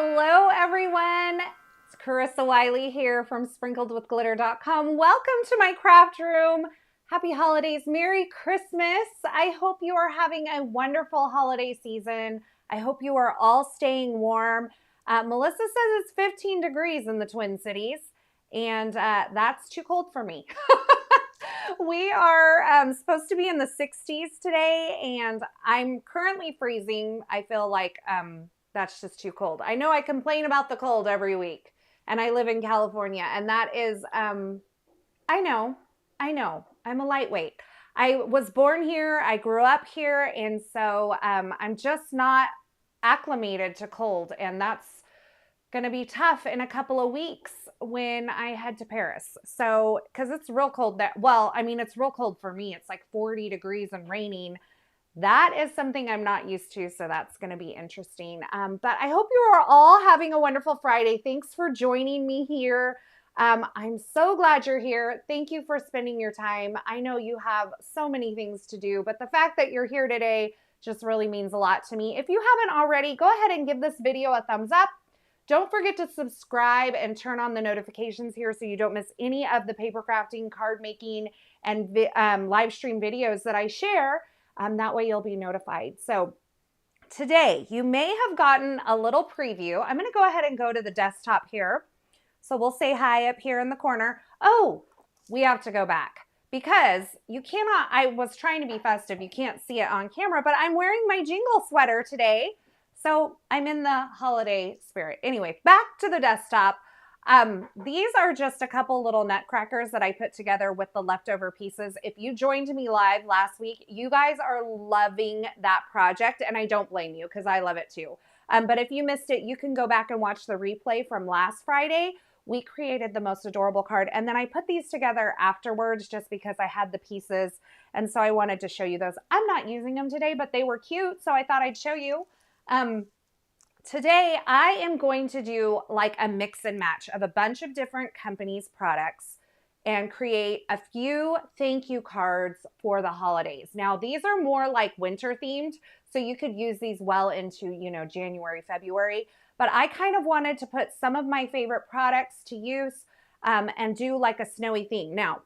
Hello everyone, it's Carissa Wiley here from sprinkledwithglitter.com. Welcome to my craft room. Happy holidays, Merry Christmas. I hope you are having a wonderful holiday season. I hope you are all staying warm. Melissa says it's 15 degrees in the Twin Cities, and that's too cold for me. We are supposed to be in the 60s today, and I'm currently freezing. I feel like that's just too cold. I know I complain about the cold every week, and I live in California, and that is, I know, I'm a lightweight. I was born here, I grew up here, and so I'm just not acclimated to cold, and that's going to be tough in a couple of weeks when I head to Paris. So, because it's real cold there. Well, I mean, it's real cold for me. It's like 40 degrees and raining. That is something I'm not used to, so that's going to be interesting. But I hope you are all having a wonderful Friday. Thanks for joining me here. I'm so glad you're here. Thank you for spending your time. I know you have so many things to do, but the fact that you're here today just really means a lot to me. If you haven't already, go ahead and give this video a thumbs up. Don't forget to subscribe and turn on the notifications here so you don't miss any of the paper crafting, card making, and live stream videos that I share. That way you'll be notified. So today you may have gotten a little preview. I'm going to go ahead and go to the desktop here. So we'll say hi up here in the corner. Oh, we have to go back because you cannot, I was trying to be festive. You can't see it on camera, but I'm wearing my jingle sweater today. So I'm in the holiday spirit. Anyway, back to the desktop. These are just a couple little nutcrackers that I put together with the leftover pieces. If you joined me live last week, you guys are loving that project, and I don't blame you because I love it too. But if you missed it, you can go back and watch the replay from last Friday. We created the most adorable card, and then I put these together afterwards just because I had the pieces, and so I wanted to show you those. I'm not using them today, but they were cute, so I thought I'd show you. Today I am going to do like a mix and match of a bunch of different companies' products and create a few thank you cards for the holidays. Now these are more like winter themed, so you could use these well into, you know, January, February, but I kind of wanted to put some of my favorite products to use and do like a snowy theme. Now,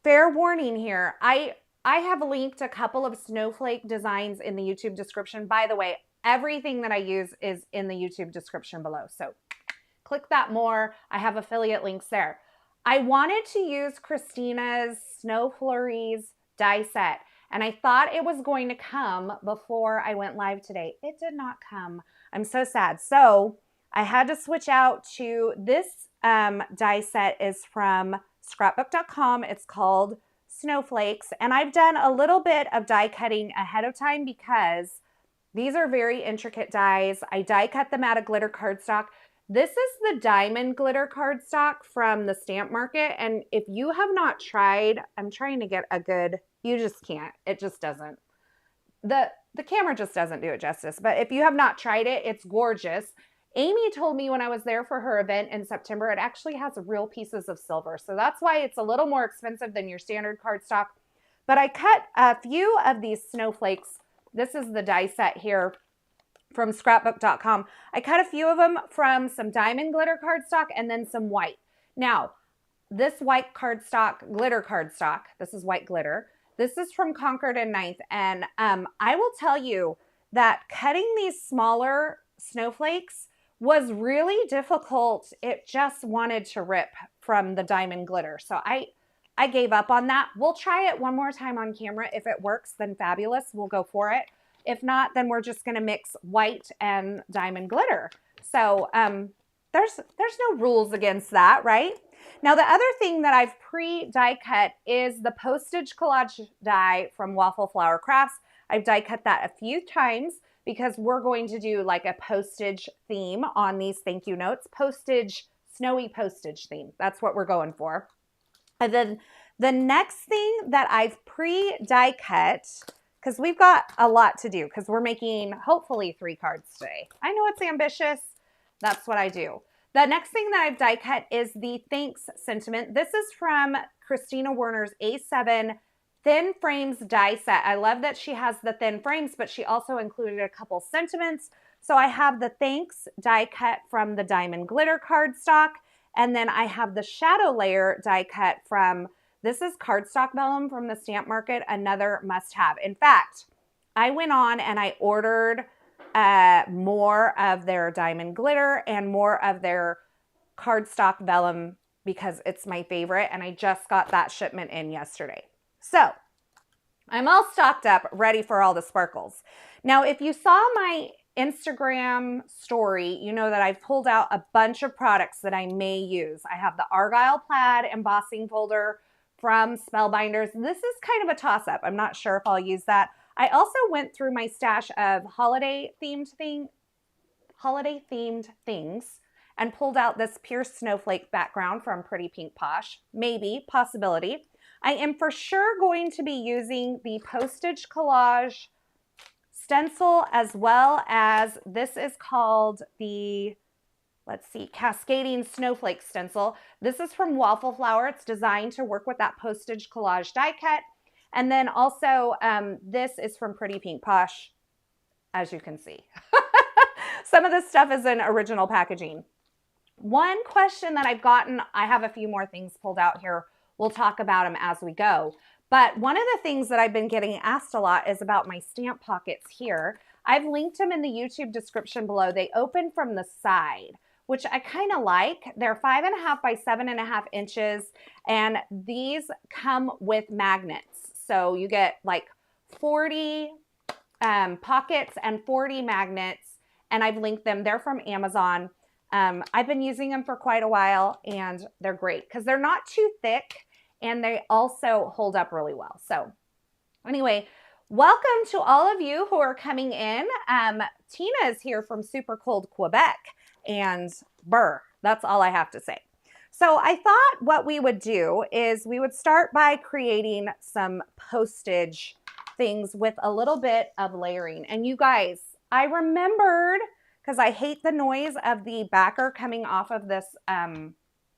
fair warning here, I have linked a couple of snowflake designs in the YouTube description. By the way, everything that I use is in the YouTube description below. So click that more. I have affiliate links there. I wanted to use Kristina's Flurries die set, and I thought it was going to come before I went live today. It did not come. I'm so sad. So I had to switch out to this die set is from scrapbook.com. It's called Snowflakes, and I've done a little bit of die cutting ahead of time because these are very intricate dies. I die cut them out of glitter cardstock. This is the diamond glitter cardstock from the stamp market, and if you have not tried, I'm trying to get a good, you just can't. It just doesn't. The camera just doesn't do it justice, but if you have not tried it, it's gorgeous. Amy told me when I was there for her event in September, it actually has real pieces of silver. So that's why it's a little more expensive than your standard cardstock. But I cut a few of these snowflakes. This is the die set here from scrapbook.com. I cut a few of them from some diamond glitter cardstock and then some white. Now, this white cardstock, glitter cardstock, this is white glitter. This is from Concord and 9th. And I will tell you that cutting these smaller snowflakes was really difficult. It just wanted to rip from the diamond glitter. So I gave up on that. We'll try it one more time on camera. If it works, then fabulous. We'll go for it. If not, then we're just going to mix white and diamond glitter. So there's no rules against that, right? Now, the other thing that I've pre-die cut is the Postage collage die from Waffle Flower Crafts. I've die cut that a few times because we're going to do like a postage theme on these thank you notes. Postage, snowy postage theme. That's what we're going for. And then the next thing that I've pre-die cut, because we've got a lot to do because we're making hopefully 3 cards today. I know it's ambitious. That's what I do. The next thing that I've die cut is the thanks sentiment. This is from Kristina Werner's A7 Thin Frames die set. I love that she has the thin frames, but she also included a couple sentiments. So I have the Thanks die cut from the Diamond Glitter cardstock. And then I have the Shadow Layer die cut from, this is cardstock vellum from the Stamp Market, another must have. In fact, I went on and I ordered more of their Diamond Glitter and more of their cardstock vellum because it's my favorite. And I just got that shipment in yesterday. So I'm all stocked up, ready for all the sparkles. Now, if you saw my Instagram story, you know that I've pulled out a bunch of products that I may use. I have the Argyle Plaid embossing folder from Spellbinders. This is kind of a toss-up. I'm not sure if I'll use that. I also went through my stash of holiday-themed things and pulled out this pure snowflake background from Pretty Pink Posh. Maybe, possibility. I am for sure going to be using the Postage Collage stencil, as well as this is called the, let's see, Cascading Snowflake stencil. This is from Waffle Flower. It's designed to work with that Postage Collage die cut. And then also this is from Pretty Pink Posh, as you can see. Some of this stuff is in original packaging. One question that I've gotten, I have a few more things pulled out here. We'll talk about them as we go. But one of the things that I've been getting asked a lot is about my stamp pockets here. I've linked them in the YouTube description below. They open from the side, which I kind of like. They're 5.5 by 7.5 inches, and these come with magnets. So you get like 40 pockets and 40 magnets, and I've linked them. They're from Amazon. I've been using them for quite a while, and they're great because they're not too thick. And they also hold up really well. So anyway, welcome to all of you who are coming in. Tina is here from super cold Quebec, and brr, that's all I have to say. So I thought what we would do is we would start by creating some postage things with a little bit of layering. And you guys, I remembered, because I hate the noise of the backer coming off of this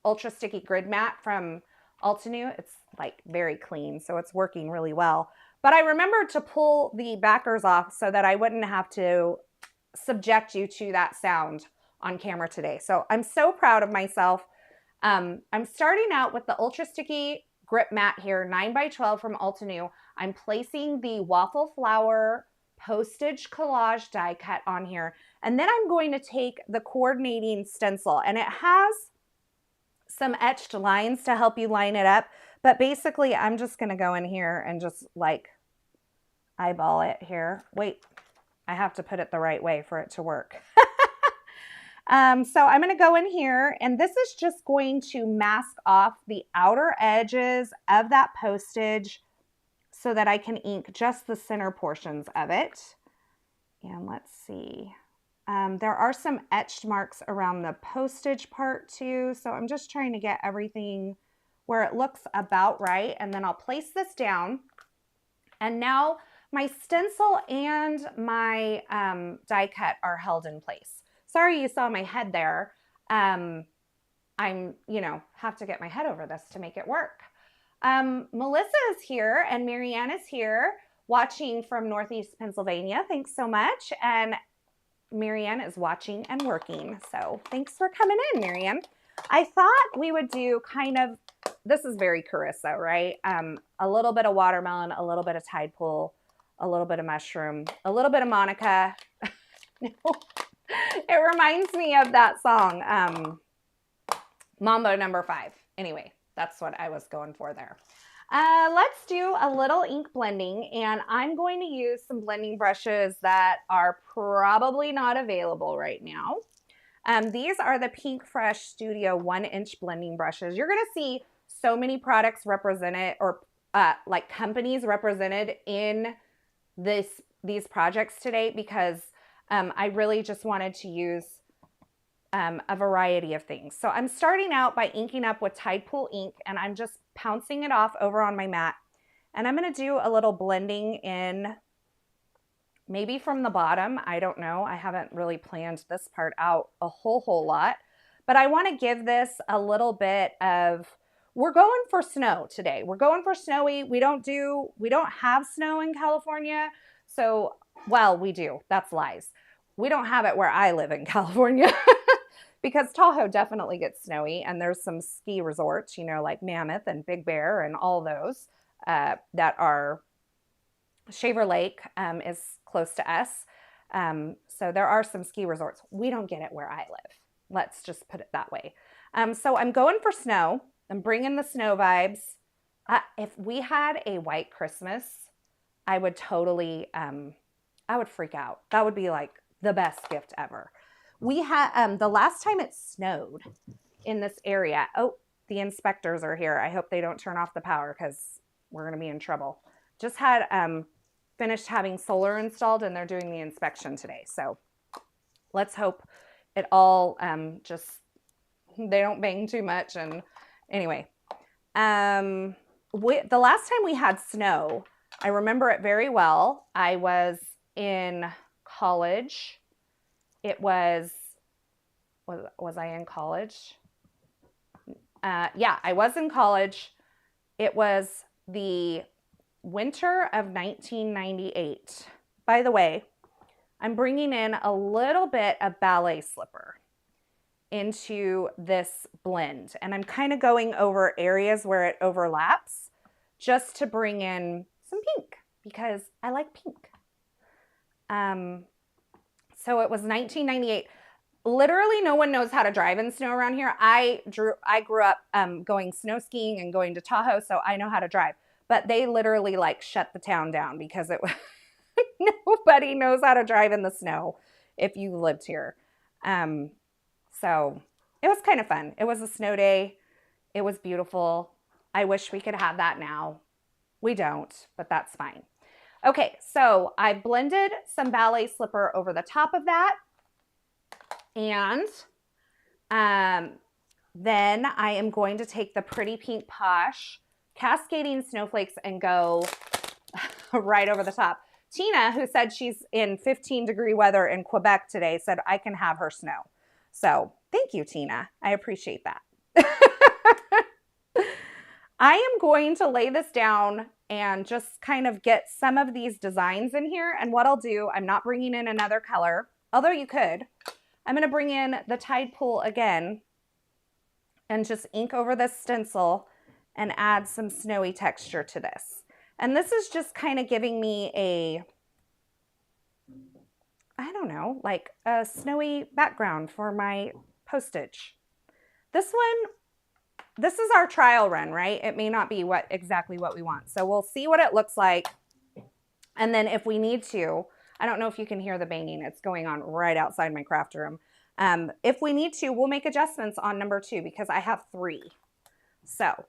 ultra sticky grid mat from Altenew. It's like very clean, so it's working really well. But I remembered to pull the backers off so that I wouldn't have to subject you to that sound on camera today. So I'm so proud of myself. I'm starting out with the ultra sticky grip mat here, 9x12 from Altenew. I'm placing the Waffle Flower Postage Collage die cut on here. And then I'm going to take the coordinating stencil, and it has some etched lines to help you line it up. But basically, I'm just going to go in here and just like eyeball it here. Wait, I have to put it the right way for it to work. So I'm going to go in here, and this is just going to mask off the outer edges of that postage so that I can ink just the center portions of it. And let's see. There are some etched marks around the postage part too. So I'm just trying to get everything where it looks about right. And then I'll place this down. And now my stencil and my die cut are held in place. Sorry you saw my head there. I'm, have to get my head over this to make it work. Melissa is here and Marianne is here watching from Northeast Pennsylvania. Thanks so much. And Marianne is watching and working. So thanks for coming in, Marianne. I thought we would do kind of, this is very Carissa, right? A little bit of watermelon, a little bit of Tidepool, a little bit of mushroom, a little bit of Monica. It reminds me of that song, Mambo No. 5. Anyway, that's what I was going for there. Let's do a little ink blending, and I'm going to use some blending brushes that are probably not available right now. These are the Pink Fresh Studio 1-inch blending brushes. You're going to see so many products represented, or like companies represented in these projects today, because I really just wanted to use a variety of things. So I'm starting out by inking up with Tidepool ink, and I'm just pouncing it off over on my mat. And I'm going to do a little blending in, maybe from the bottom. I don't know. I haven't really planned this part out a whole lot. But I want to give this a little bit of we're going for snow today. We're going for snowy. We don't have snow in California. So, well, we do. That's lies. We don't have it where I live in California because Tahoe definitely gets snowy, and there's some ski resorts, you know, like Mammoth and Big Bear and all those that are, Shaver Lake is close to us. So there are some ski resorts. We don't get it where I live. Let's just put it that way. So I'm going for snow. I'm bringing the snow vibes. If we had a white Christmas, I would totally, I would freak out. That would be like the best gift ever. We had, the last time it snowed in this area, oh, the inspectors are here. I hope they don't turn off the power because we're going to be in trouble. Just had, finished having solar installed, and they're doing the inspection today. So let's hope it all, just, they don't bang too much. And anyway, the last time we had snow, I remember it very well. I was in college. It was I in college? Yeah, I was in college. It was the winter of 1998. By the way, I'm bringing in a little bit of ballet slipper into this blend, and I'm kind of going over areas where it overlaps just to bring in some pink because I like pink. So it was 1998. Literally no one knows how to drive in snow around here. I grew up going snow skiing and going to Tahoe, so I know how to drive. But they literally like shut the town down because it was nobody knows how to drive in the snow if you lived here. So it was kind of fun. It was a snow day. It was beautiful. I wish we could have that now. We don't, but that's fine. Okay, so I blended some ballet slipper over the top of that. And then I am going to take the pretty pink Posh Cascading Snowflakes and go right over the top. Tina, who said she's in 15-degree weather in Quebec today, said I can have her snow. So thank you, Tina. I appreciate that. I am going to lay this down and just kind of get some of these designs in here. And what I'll do, I'm not bringing in another color, although you could. I'm going to bring in the Tidepool again and just ink over this stencil and add some snowy texture to this. And this is just kind of giving me a, I don't know, like a snowy background for my postage. This is our trial run, right? It may not be exactly what we want. So we'll see what it looks like. And then if we need to, I don't know if you can hear the banging. It's going on right outside my craft room. If we need to, we'll make adjustments on number 2 because I have 3. So,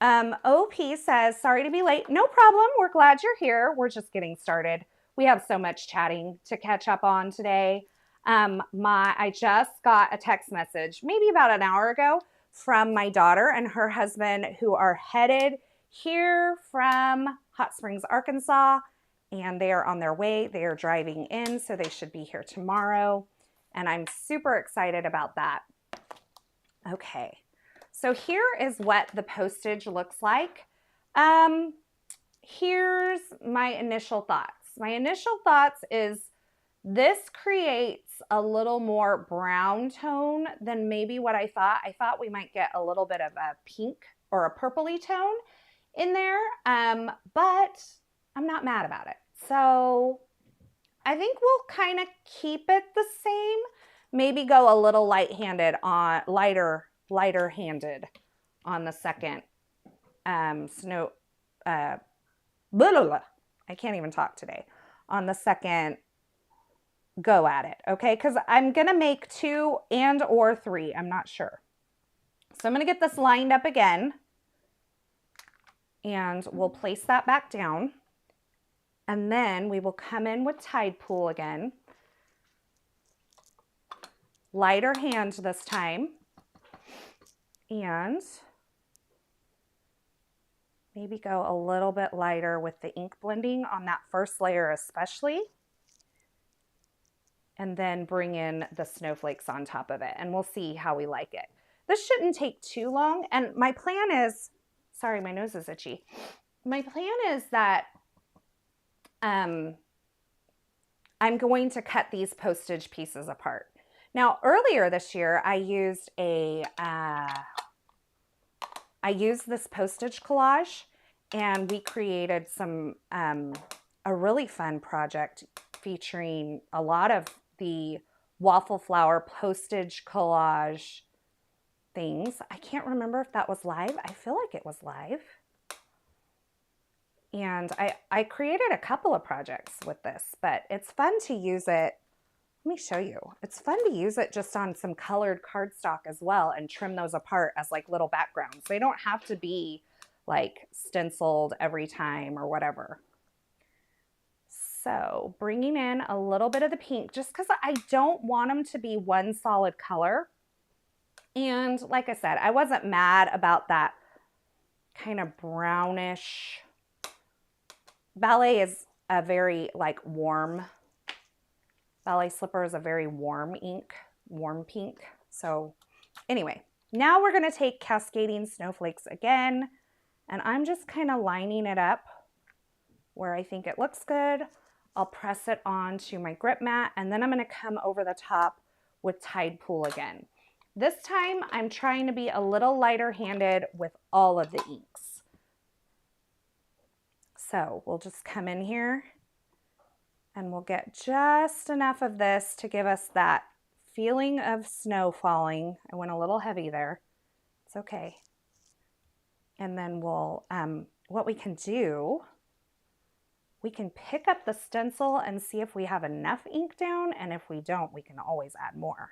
OP says, sorry to be late. No problem. We're glad you're here. We're just getting started. We have so much chatting to catch up on today. I just got a text message maybe about an hour ago from my daughter and her husband who are headed here from Hot Springs, Arkansas, and they are on their way. They are driving in, so they should be here tomorrow, and I'm super excited about that. Okay, so here is what the postage looks like. Here's my initial thoughts. My initial thoughts is this creates a little more brown tone than maybe what I thought. I thought we might get a little bit of a pink or a purpley tone in there, but I'm not mad about it. So I think we'll kind of keep it the same, maybe go a little lighter-handed on the second I can't even talk today. On the second go at it, okay? Because I'm going to make 2 and or 3. I'm not sure. So I'm going to get this lined up again. And we'll place that back down. And then we will come in with Tidepool again. Lighter hand this time. And maybe go a little bit lighter with the ink blending on that first layer especially. And then bring in the snowflakes on top of it. And we'll see how we like it. This shouldn't take too long. And my plan is, sorry, my nose is itchy. My plan is that I'm going to cut these postage pieces apart. Now, earlier this year, I used this postage collage, and we created some a really fun project featuring a lot of the waffle flower postage collage things. I can't remember if that was live. I feel like it was live. And I created a couple of projects with this, but it's fun to use it. Let me show you. It's fun to use it just on some colored cardstock as well and trim those apart as like little backgrounds. They don't have to be like stenciled every time or whatever. So bringing in a little bit of the pink just because I don't want them to be one solid color. And like I said, I wasn't mad about that kind of brownish. Ballet is a very like warm, Ballet Slipper is a very warm ink, warm pink. So anyway, now we're going to take Cascading Snowflakes again, and I'm just kind of lining it up where I think it looks good. I'll press it onto my grip mat, and then I'm going to come over the top with Tidepool again. This time I'm trying to be a little lighter handed with all of the inks. So we'll just come in here and we'll get just enough of this to give us that feeling of snow falling. I went a little heavy there. It's okay. And then we'll, what we can do, we can pick up the stencil and see if we have enough ink down. And if we don't, we can always add more.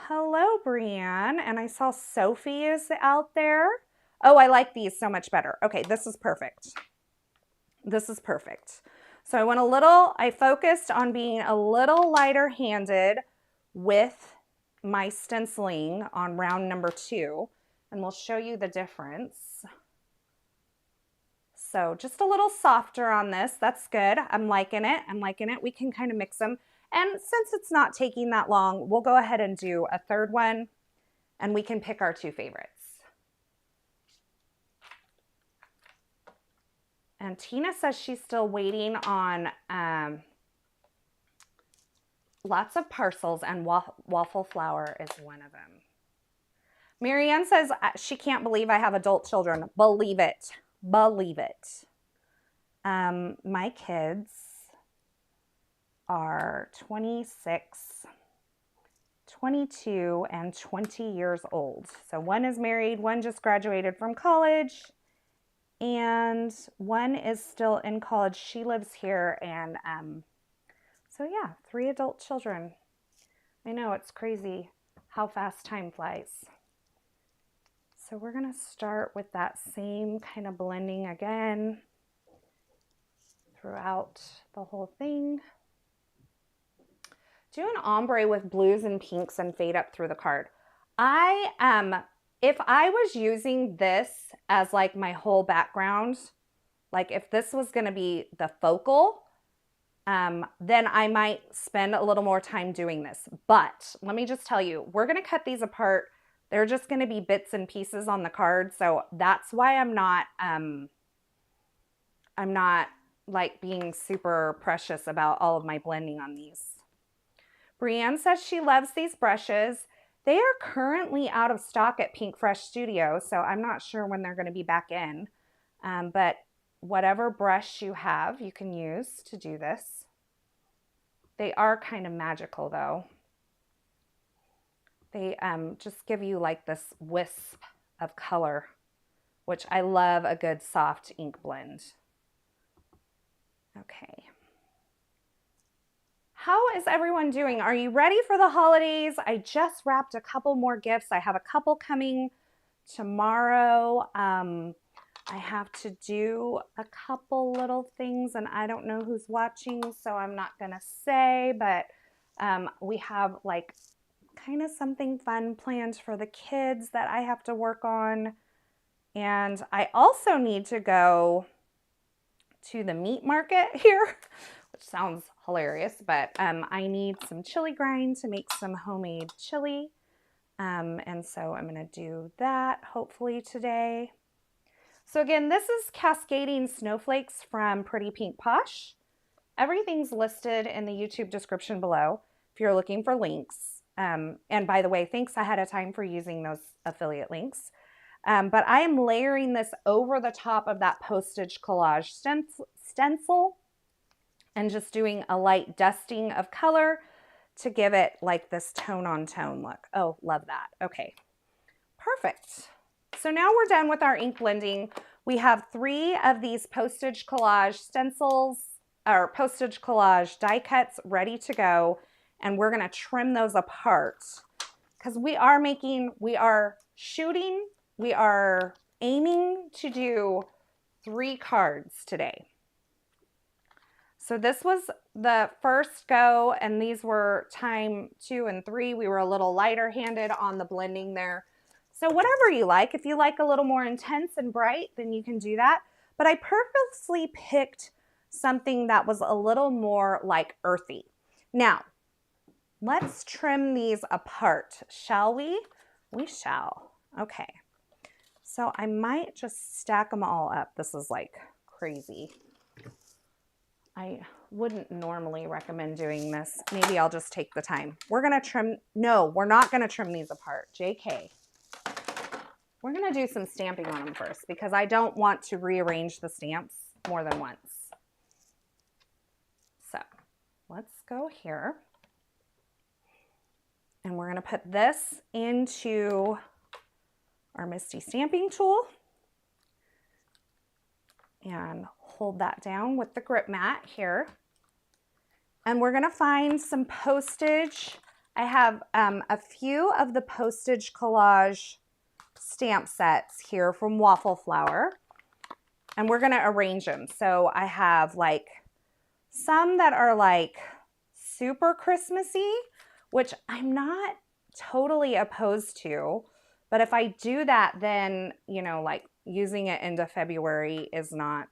Hello, Brienne. And I saw Sophie is out there. Oh, I like these so much better. Okay, this is perfect. This is perfect. So I focused on being a little lighter handed with my stenciling on round number 2, and we'll show you the difference. So just a little softer on this. That's good. I'm liking it. I'm liking it. We can kind of mix them. And since it's not taking that long, we'll go ahead and do a third one, and we can pick our 2 favorites. And Tina says she's still waiting on lots of parcels, and waffle flower is one of them. Marianne says she can't believe I have adult children. Believe it. Believe it. My kids are 26, 22, and 20 years old. So one is married, one just graduated from college, and one is still in college. She lives here, and so yeah, 3 adult children. I know, it's crazy how fast time flies. So we're gonna start with that same kind of blending again throughout the whole thing. Do an ombre with blues and pinks and fade up through the card. If I was using this as like my whole background, like if this was going to be the focal, then I might spend a little more time doing this. But let me just tell you, we're going to cut these apart. They're just going to be bits and pieces on the card. So that's why I'm not like being super precious about all of my blending on these. Brienne says she loves these brushes. They are currently out of stock at Pink Fresh Studio, so I'm not sure when they're going to be back in. But whatever brush you have, you can use to do this. They are kind of magical, though. They just give you like this wisp of color, which I love a good soft ink blend. Okay. How is everyone doing? Are you ready for the holidays? I just wrapped a couple more gifts. I have a couple coming tomorrow. I have to do a couple little things, and I don't know who's watching, so I'm not gonna say, but we have like kind of something fun planned for the kids that I have to work on. And I also need to go to the meat market here, which sounds hilarious, but I need some chili grind to make some homemade chili. And so I'm going to do that hopefully today. So again, this is Cascading Snowflakes from Pretty Pink Posh. Everything's listed in the YouTube description below if you're looking for links. And by the way, thanks ahead of time for using those affiliate links. But I am layering this over the top of that Postage Collage stencil and just doing a light dusting of color to give it like this tone on tone look. Oh, love that. Okay, perfect. So now we're done with our ink blending. We have 3 of these Postage Collage stencils, or Postage Collage die cuts ready to go. And we're gonna trim those apart because we are aiming to do 3 cards today. So this was the first go, and these were time 2 and 3. We were a little lighter handed on the blending there. So whatever you like, if you like a little more intense and bright, then you can do that. But I purposely picked something that was a little more like earthy. Now, let's trim these apart, shall we? We shall. Okay. So I might just stack them all up. This is like crazy. I wouldn't normally recommend doing this. Maybe I'll just take the time. We're going to trim. No, we're not going to trim these apart. JK. We're going to do some stamping on them first because I don't want to rearrange the stamps more than once. So let's go here. And we're going to put this into our Misty stamping tool and hold that down with the grip mat here. And we're going to find some postage. I have a few of the Postage Collage stamp sets here from Waffle Flower, and we're going to arrange them. So I have like some that are like super Christmassy, which I'm not totally opposed to, but if I do that, then, you know, like using it into February is not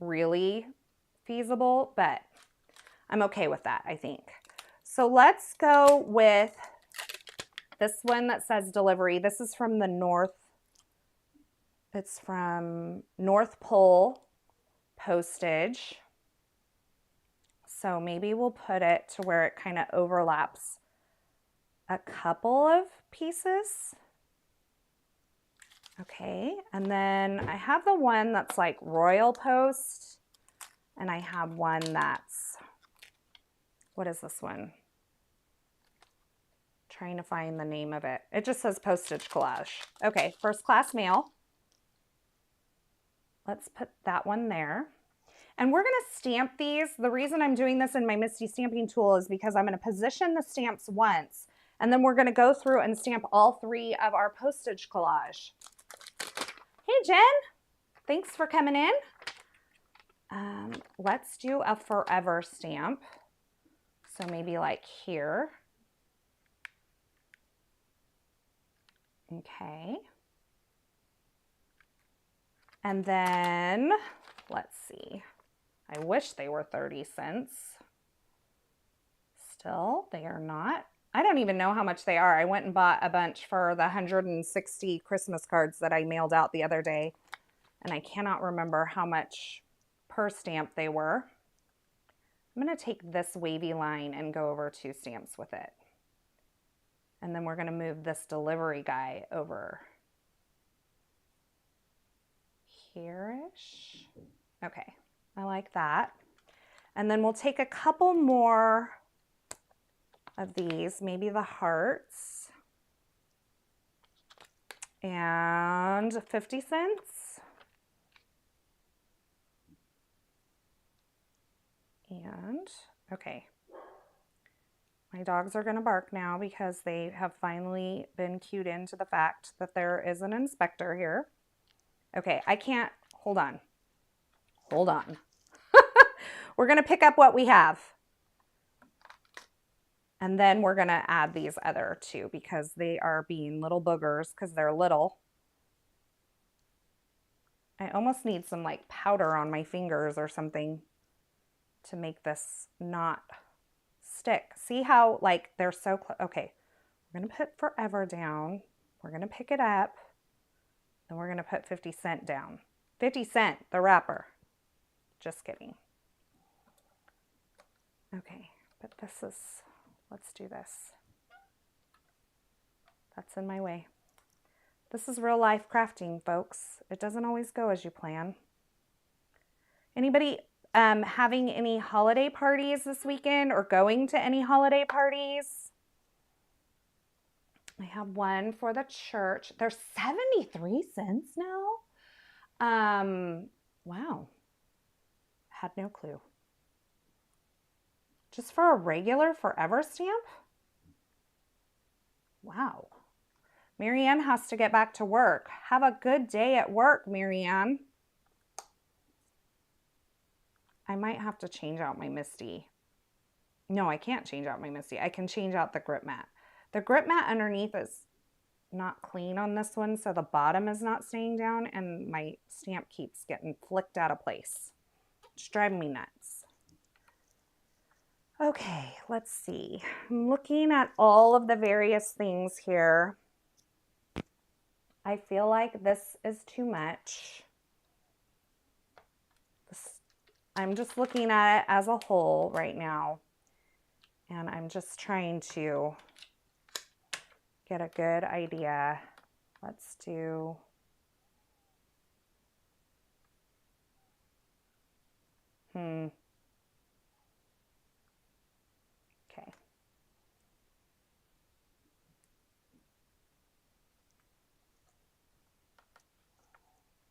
really feasible, but I'm okay with that, I think. So let's go with this one that says delivery. This is from the North. It's from North Pole Postage. So maybe we'll put it to where it kind of overlaps a couple of pieces. Okay, and then I have the one that's like Royal Post, and I have one that's, what is this one? Trying to find the name of it. It just says Postage Collage. Okay, First Class Mail. Let's put that one there. And we're gonna stamp these. The reason I'm doing this in my Misty stamping tool is because I'm gonna position the stamps once, and then we're gonna go through and stamp all 3 of our Postage Collage. Hey, Jen, thanks for coming in. Let's do a forever stamp. So maybe like here. Okay. And then, let's see. I wish they were 30 cents. Still, they are not. I don't even know how much they are. I went and bought a bunch for the 160 Christmas cards that I mailed out the other day, and I cannot remember how much per stamp they were. I'm going to take this wavy line and go over 2 stamps with it. And then we're going to move this delivery guy over here-ish. Okay, I like that. And then we'll take a couple more of these, maybe the hearts, and 50 cents. And, okay. My dogs are going to bark now because they have finally been cued into the fact that there is an inspector here. Okay, I can't, hold on. Hold on. We're going to pick up what we have. And then we're going to add these other 2 because they are being little boogers because they're little. I almost need some like powder on my fingers or something to make this not stick. See how like they're so close? Okay, we're gonna put Forever down. We're gonna pick it up, and we're gonna put 50 Cent down. 50 Cent, the rapper. Just kidding. Okay, but this is, let's do this. That's in my way. This is real life crafting, folks. It doesn't always go as you plan. Anybody having any holiday parties this weekend or going to any holiday parties? I have one for the church. They're 73 cents now. Wow. Had no clue. Just for a regular Forever stamp? Wow. Marianne has to get back to work. Have a good day at work, Marianne. I might have to change out my Misty. No, I can't change out my Misty. I can change out the grip mat. The grip mat underneath is not clean on this one, so the bottom is not staying down, and my stamp keeps getting flicked out of place. It's driving me nuts. Okay, let's see. I'm looking at all of the various things here. I feel like this is too much. I'm just looking at it as a whole right now, and I'm just trying to get a good idea. Let's do okay.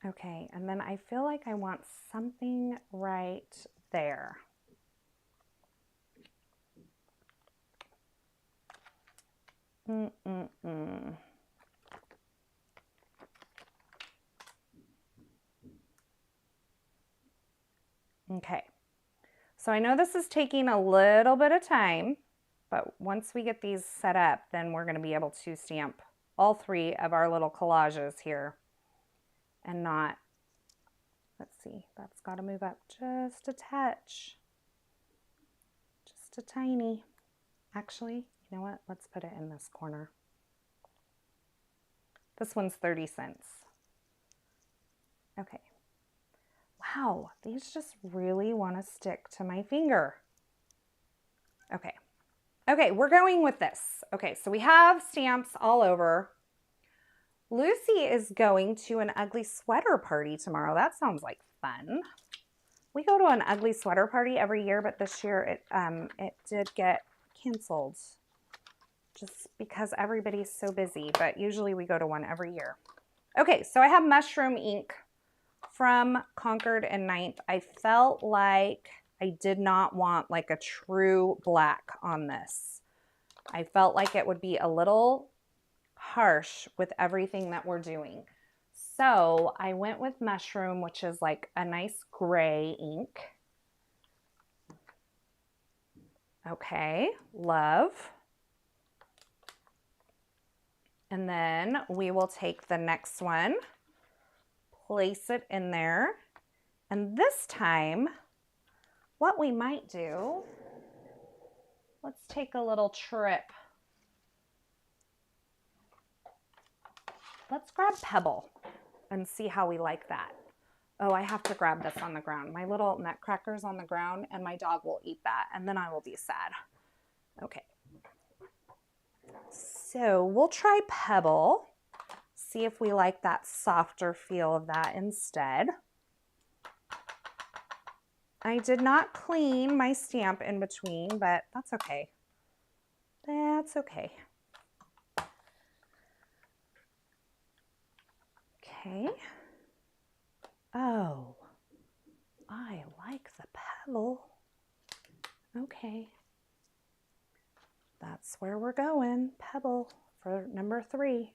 Okay, and then I feel like I want something right there. Okay, so I know this is taking a little bit of time, but once we get these set up, then we're going to be able to stamp all three of our little collages here and not, let's see, that's got to move up just a touch, just a tiny. Actually, you know what? Let's put it in this corner. This one's 30 cents. Okay. Wow, these just really want to stick to my finger. Okay. Okay, we're going with this. Okay, so we have stamps all over. Lucy is going to an ugly sweater party tomorrow. That sounds like fun. We go to an ugly sweater party every year, but this year it did get canceled just because everybody's so busy, but usually we go to one every year. Okay, so I have mushroom ink from Concord and 9th. I felt like I did not want like a true black on this. I felt like it would be a little harsh with everything that we're doing. So I went with mushroom, which is like a nice gray ink. Okay, love. And then we will take the next one, place it in there. And this time, what we might do, let's take a little trip. Let's grab Pebble and see how we like that. Oh, I have to grab this on the ground. My little nutcracker's on the ground and my dog will eat that and then I will be sad. Okay. So we'll try Pebble, see if we like that softer feel of that instead. I did not clean my stamp in between, but that's okay. That's okay. Okay. Oh, I like the Pebble. Okay. That's where we're going. Pebble for number 3.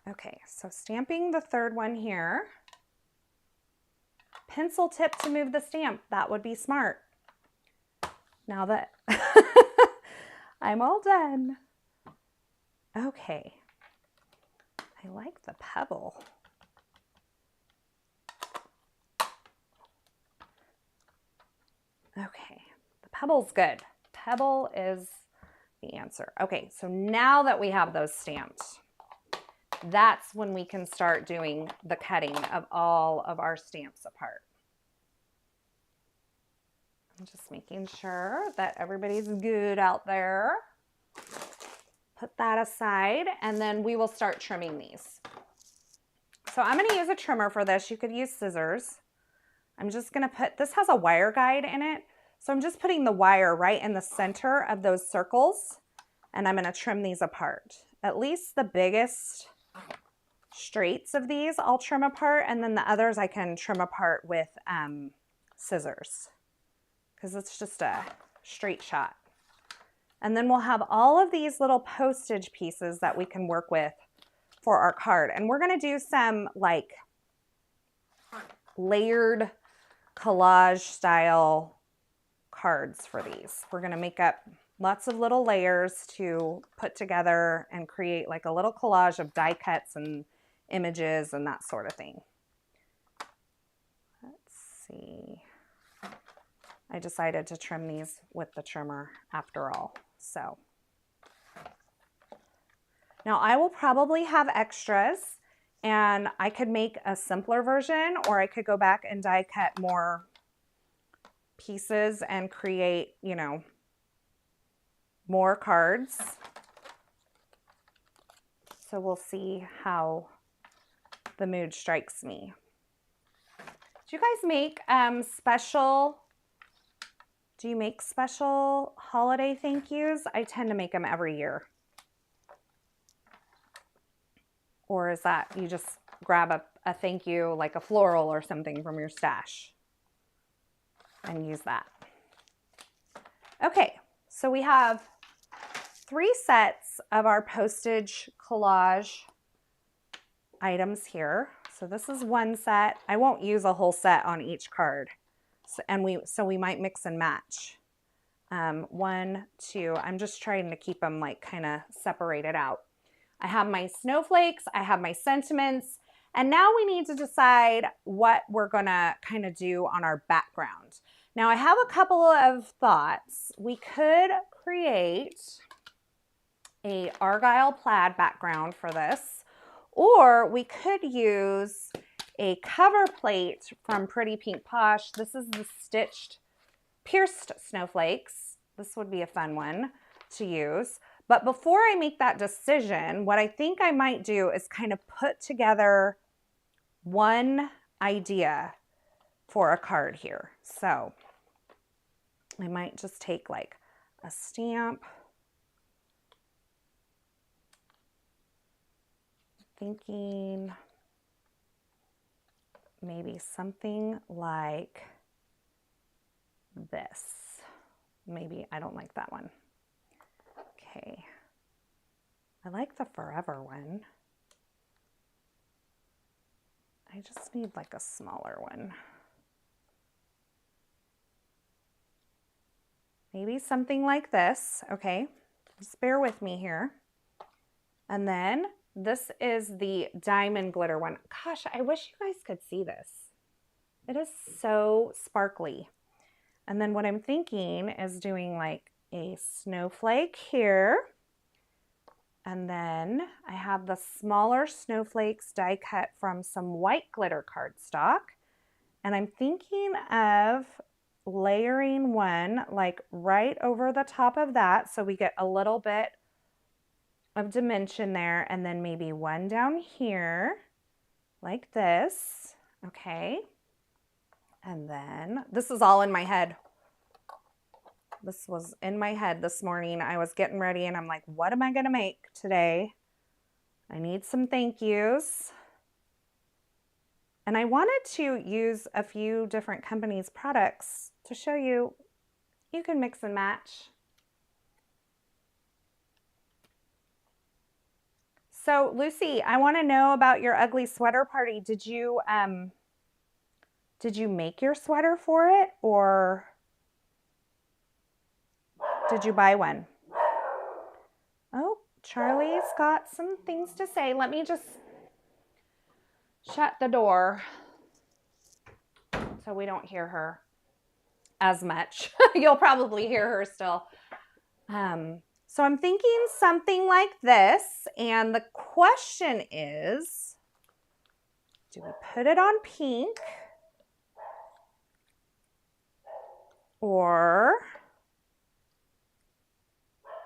Okay, so stamping the third one here. Pencil tip to move the stamp. That would be smart. Now that I'm all done. Okay. I like the Pebble. Okay, the pebble's good. Pebble is the answer. Okay, so now that we have those stamped, that's when we can start doing the cutting of all of our stamps apart. I'm just making sure that everybody's good out there. Put that aside, and then we will start trimming these. So I'm going to use a trimmer for this. You could use scissors. I'm just going to put, this has a wire guide in it, so I'm just putting the wire right in the center of those circles, and I'm going to trim these apart. At least the biggest straights of these I'll trim apart, and then the others I can trim apart with scissors, because it's just a straight shot. And then we'll have all of these little postage pieces that we can work with for our card. And we're going to do some like layered collage style cards for these. We're going to make up lots of little layers to put together and create like a little collage of die cuts and images and that sort of thing. Let's see. I decided to trim these with the trimmer after all. So now I will probably have extras, and I could make a simpler version, or I could go back and die cut more pieces and create, you know, more cards. So we'll see how the mood strikes me. Do you guys make do you make special holiday thank yous? I tend to make them every year. Or is that you just grab a thank you, like a floral or something from your stash and use that? Okay, so we have 3 sets of our postage collage items here. So this is one set. I won't use a whole set on each card. So we might mix and match. 1, 2, I'm just trying to keep them like kind of separated out. I have my snowflakes, I have my sentiments, and now we need to decide what we're gonna kind of do on our background. Now I have a couple of thoughts. We could create a Argyle plaid background for this, or we could use a cover plate from Pretty Pink Posh. This is the stitched pierced snowflakes. This would be a fun one to use. But before I make that decision, what I think I might do is kind of put together one idea for a card here. So I might just take like a stamp. Thinking maybe something like this. Maybe I don't like that one. Okay. I like the forever one. I just need like a smaller one. Maybe something like this. Okay. Just bear with me here. And then this is the diamond glitter one. Gosh, I wish you guys could see this. It is so sparkly. And then what I'm thinking is doing like a snowflake here. And then I have the smaller snowflakes die cut from some white glitter cardstock. And I'm thinking of layering one like right over the top of that, so we get a little bit of dimension there, and then maybe one down here like this. Okay. And then this is all in my head. This was in my head this morning. I was getting ready and I'm like, what am I going to make today? I need some thank yous. And I wanted to use a few different companies' products to show you you can mix and match. So Lucy, I want to know about your ugly sweater party. Did you make your sweater for it, or did you buy one? Oh, Charlie's got some things to say. Let me just shut the door so we don't hear her. as much. You'll probably hear her still. So I'm thinking something like this. And the question is, do we put it on pink? Or,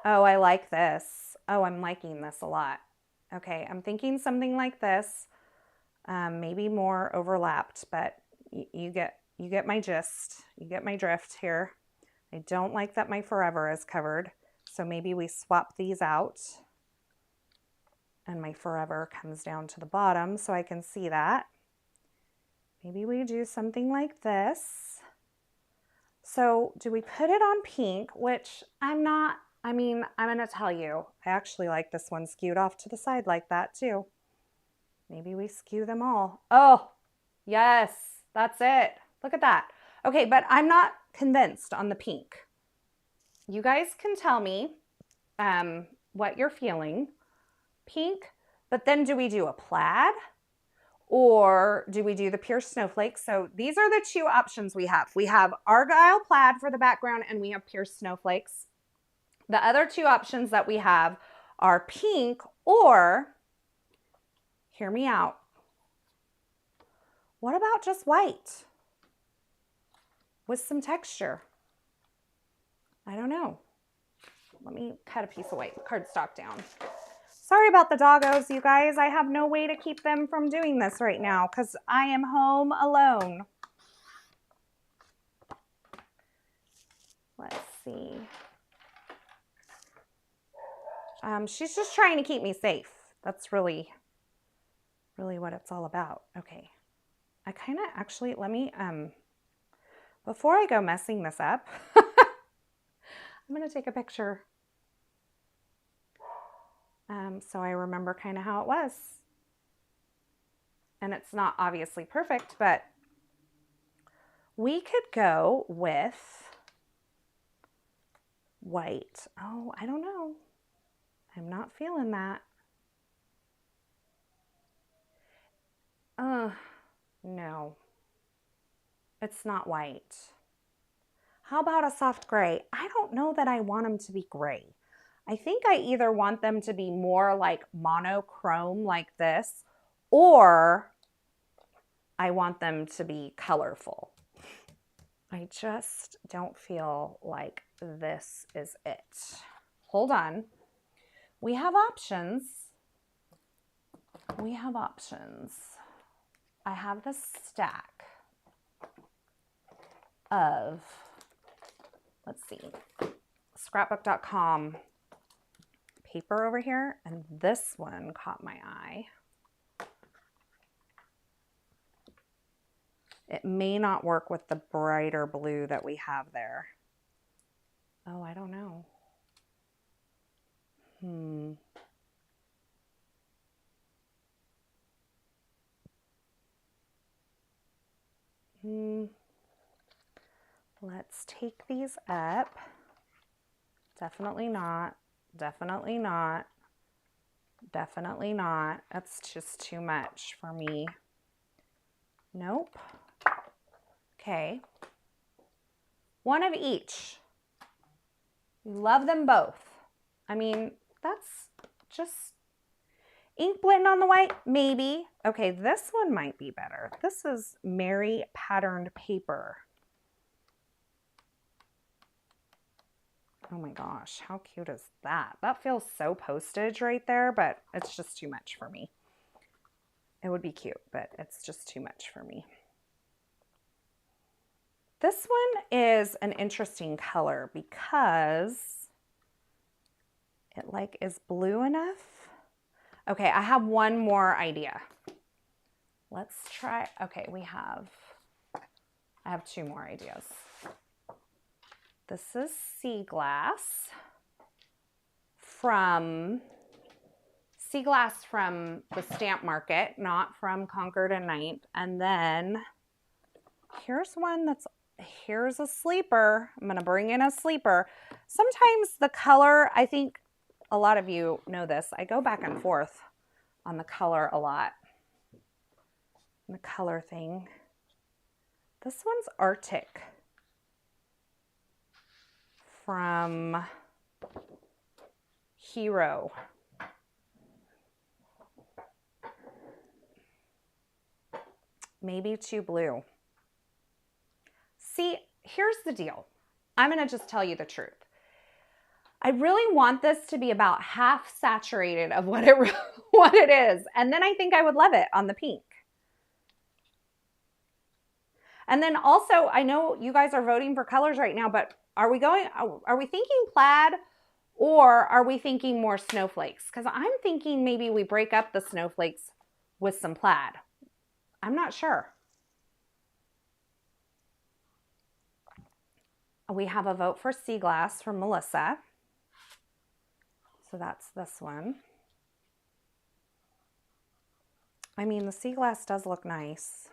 oh, I like this. Oh, I'm liking this a lot. Okay, I'm thinking something like this. Maybe more overlapped, but you get my gist. You get my drift here. I don't like that my forever is covered. So maybe we swap these out and my forever comes down to the bottom so I can see that. Maybe we do something like this. So do we put it on pink, which I'm going to tell you, I actually like this one skewed off to the side like that too. Maybe we skew them all. Oh, yes, that's it. Look at that. Okay, but I'm not convinced on the pink. You guys can tell me what you're feeling. Pink, but then do we do a plaid or do we do the pure snowflakes? So these are the two options we have. We have Argyle plaid for the background and we have pure snowflakes. The other two options that we have are pink or, hear me out, what about just white with some texture? I don't know. Let me cut a piece of white cardstock down. Sorry about the doggos, you guys. I have no way to keep them from doing this right now because I am home alone. Let's see. She's just trying to keep me safe. That's really what it's all about. Okay. I kind of actually, let me, before I go messing this up, I'm going to take a picture. So I remember kind of how it was. And it's not obviously perfect, but we could go with white. Oh, I don't know. I'm not feeling that. No, it's not white. How about a soft gray? I don't know that I want them to be gray. I think I either want them to be more like monochrome like this, or I want them to be colorful. I just don't feel like this is it. Hold on. We have options. We have options. I have this stack of, let's see, scrapbook.com paper over here, and this one caught my eye. It may not work with the brighter blue that we have there. Oh, I don't know. Let's take these up. Definitely not. Definitely not. Definitely not. That's just too much for me. Nope. Okay. One of each. We love them both. I mean, that's just ink blend on the white, maybe. Okay, this one might be better. This is Mary patterned paper. Oh my gosh, how cute is that? That feels so Postage right there, but it's just too much for me. It would be cute, but it's just too much for me. This one is an interesting color because it like is blue enough. Okay, I have one more idea. Let's try, okay, I have two more ideas. This is Sea Glass from the Stamp Market, not from Concord and Ninth. And then here's one here's a sleeper. I'm gonna bring in a sleeper. Sometimes the color, I think a lot of you know this, I go back and forth on the color a lot. The color thing. This one's Arctic. from Hero. Maybe too blue. See, here's the deal. I'm going to just tell you the truth. I really want this to be about half saturated of what it is. And then I think I would love it on the pink. And then also, I know you guys are voting for colors right now, but are we thinking plaid or are we thinking more snowflakes? Because I'm thinking maybe we break up the snowflakes with some plaid. I'm not sure. We have a vote for Sea Glass from Melissa. So that's this one. I mean, the sea glass does look nice.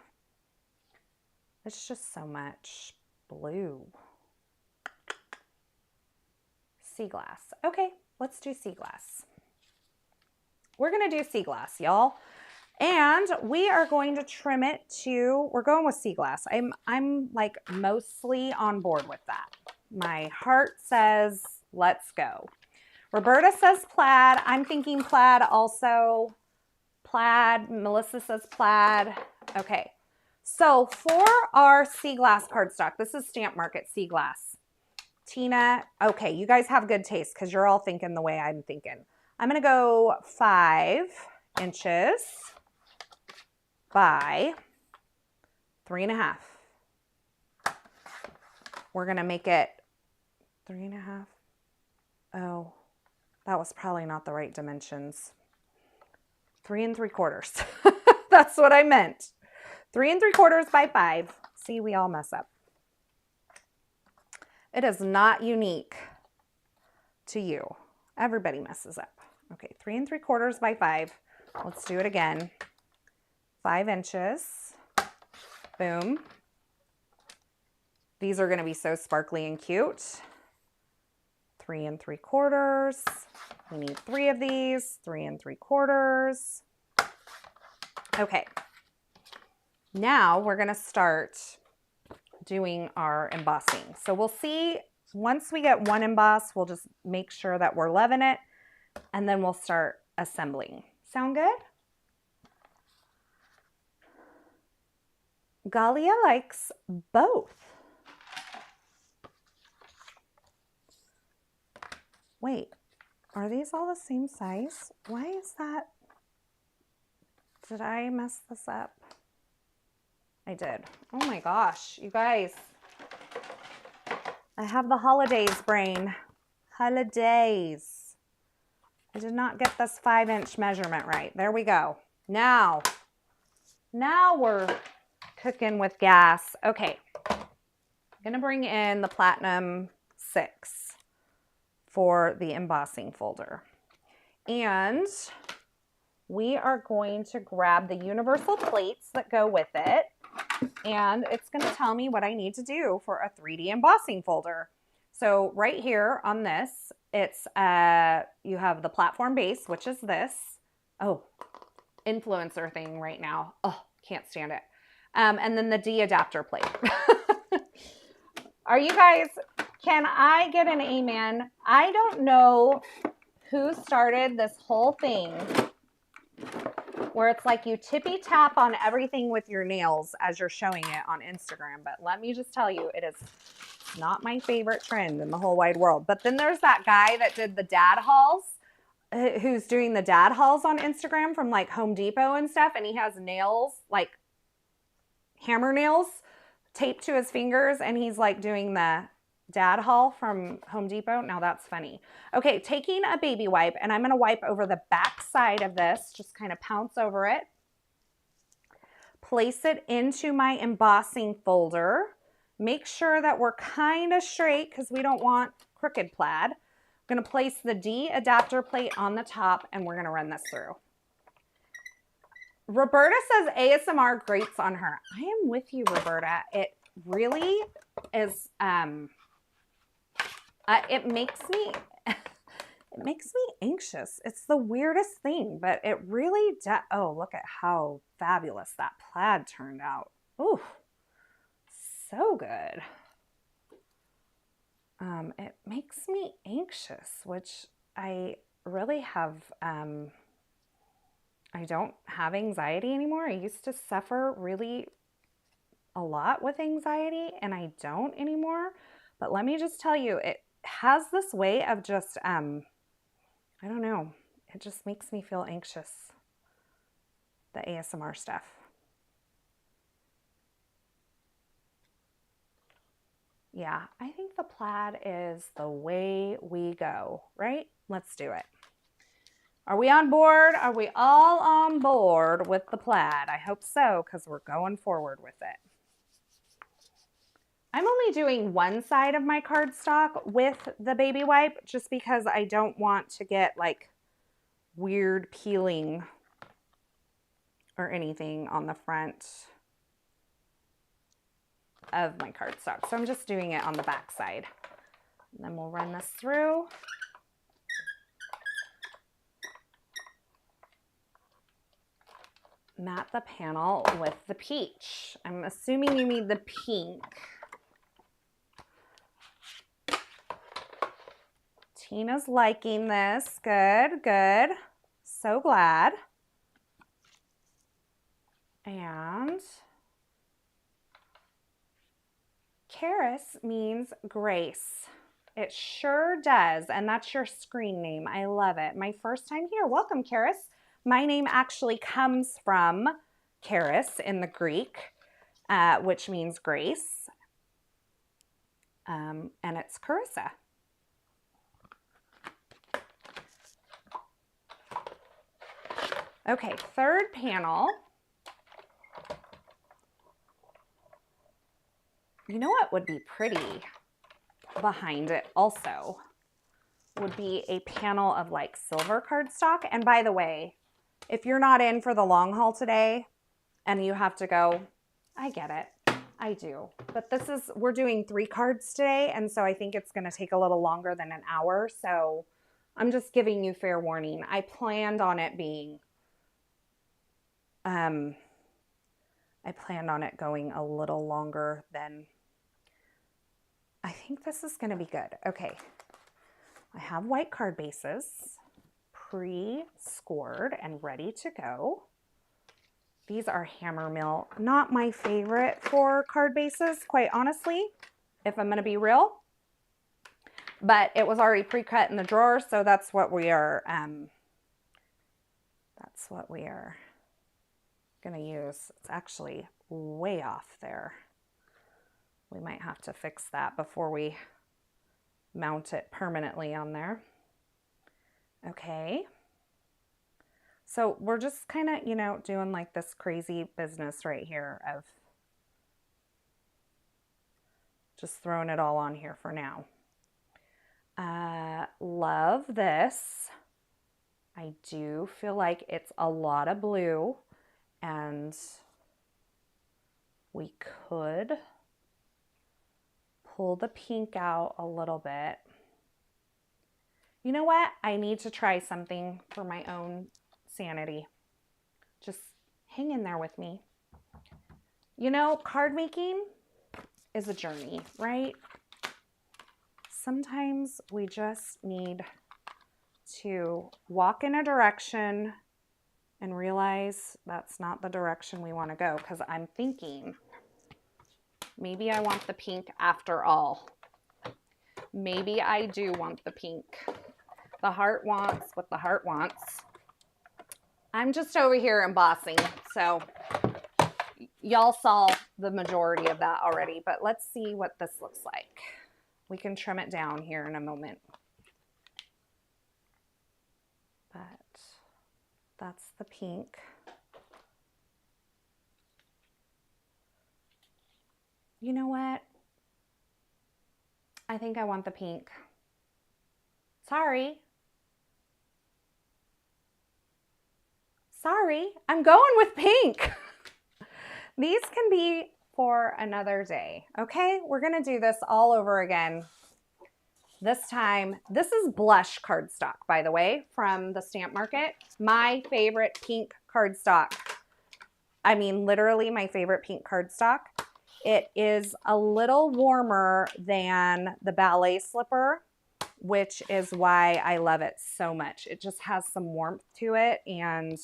It's just so much blue. Sea glass. Okay, let's do sea glass. We're gonna do sea glass, y'all. And we are going to trim it to, we're going with sea glass. I'm like mostly on board with that. My heart says, let's go. Roberta says plaid. I'm thinking plaid also. Plaid. Melissa says plaid. Okay. So for our sea glass cardstock, this is Stamp Market sea glass. Tina, okay, you guys have good taste because you're all thinking the way I'm thinking. I'm going to go 5 inches by 3.5. We're going to make it 3.5. Oh, that was probably not the right dimensions. 3 3/4. That's what I meant. 3 3/4 by 5. See, we all mess up. It is not unique to you. Everybody messes up. Okay, 3 3/4 by 5. Let's do it again. 5 inches. Boom. These are going to be so sparkly and cute. 3 3/4. We need 3 of these. 3 3/4. Okay. Now we're going to start doing our embossing. So we'll see once we get one emboss, we'll just make sure that we're loving it and then we'll start assembling. Sound good? Galia likes both. Wait, are these all the same size? Why is that? Did I mess this up? I did. Oh my gosh, you guys. I have the holidays brain. Holidays. I did not get this 5-inch measurement right. There we go. Now we're cooking with gas. Okay. I'm going to bring in the Platinum 6 for the embossing folder. And we are going to grab the universal plates that go with it. And it's going to tell me what I need to do for a 3D embossing folder. So right here on this, it's you have the platform base, which is this. Oh, influencer thing right now. Oh, can't stand it. And then the D adapter plate. Are you guys, can I get an amen? I don't know who started this whole thing where it's like you tippy tap on everything with your nails as you're showing it on Instagram. But let me just tell you, it is not my favorite trend in the whole wide world. But then there's that guy that did the dad hauls, who's doing the dad hauls on Instagram from like Home Depot and stuff. And he has nails, like hammer nails taped to his fingers. And he's like doing the dad haul from Home Depot. Now that's funny. Okay, taking a baby wipe, and I'm going to wipe over the back side of this, just kind of pounce over it. Place it into my embossing folder. Make sure that we're kind of straight because we don't want crooked plaid. I'm going to place the D adapter plate on the top, and we're going to run this through. Roberta says ASMR grates on her. I am with you, Roberta. It really is, it makes me anxious. It's the weirdest thing, but it really does. Oh, look at how fabulous that plaid turned out. Ooh, so good. it makes me anxious, which I really have, I don't have anxiety anymore. I used to suffer really a lot with anxiety and I don't anymore. But let me just tell you, it has this way of just, I don't know, it just makes me feel anxious, the ASMR stuff. Yeah, I think the plaid is the way we go, right? Let's do it. Are we on board? Are we all on board with the plaid? I hope so, because we're going forward with it. I'm only doing one side of my cardstock with the baby wipe just because I don't want to get like weird peeling or anything on the front of my cardstock. So I'm just doing it on the back side. And then we'll run this through. Mat the panel with the peach. I'm assuming you need the pink. Tina's liking this. Good, good. So glad. And Carissa means grace. It sure does. And that's your screen name. I love it. My first time here. Welcome, Carissa. My name actually comes from Charis in the Greek, which means grace. And it's Carissa. Okay, third panel. You know what would be pretty behind it also would be a panel of like silver cardstock. And by the way, if you're not in for the long haul today and you have to go, I get it. I do. But this is, we're doing 3 cards today. And so I think it's going to take a little longer than an hour. So I'm just giving you fair warning. I planned on it being, I planned on it going a little longer than, I think this is going to be good. Okay. I have white card bases pre-scored and ready to go. These are hammer mill. Not my favorite for card bases, quite honestly, if I'm going to be real. But it was already pre-cut in the drawer, so that's what we are. Going to use. It's actually way off there. We might have to fix that before we mount it permanently on there. Okay. So we're just kind of, you know, doing like this crazy business right here of just throwing it all on here for now. Love this. I do feel like it's a lot of blue and we could pull the pink out a little bit. You know what? I need to try something for my own sanity. Just hang in there with me. You know, card making is a journey, right? Sometimes we just need to walk in a direction and realize that's not the direction we want to go, because I'm thinking maybe I want the pink after all. Maybe I do want the pink. The heart wants what the heart wants. I'm just over here embossing, so y'all saw the majority of that already, but let's see what this looks like. We can trim it down here in a moment. But that's the pink. You know what? I think I want the pink. Sorry. Sorry, I'm going with pink. These can be for another day, okay? We're gonna do this all over again. This time, this is blush cardstock, by the way, from the Stamp Market. My favorite pink cardstock. I mean, literally my favorite pink cardstock. It is a little warmer than the ballet slipper, which is why I love it so much. It just has some warmth to it, and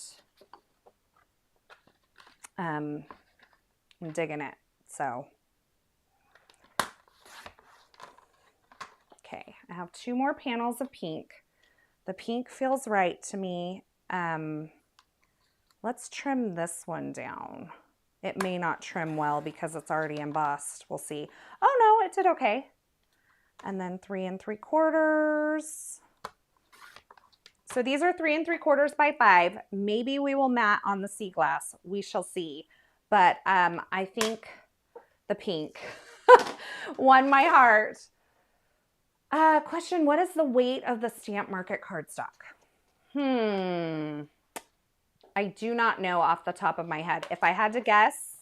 I'm digging it. So, okay, I have 2 more panels of pink. The pink feels right to me. Let's trim this one down. It may not trim well because it's already embossed. We'll see. Oh no, it did okay. And then 3 3/4. So these are 3 3/4 by 5. Maybe we will matte on the sea glass. We shall see. But I think the pink won my heart. Question, what is the weight of the Stamp Market cardstock? I do not know off the top of my head. If I had to guess,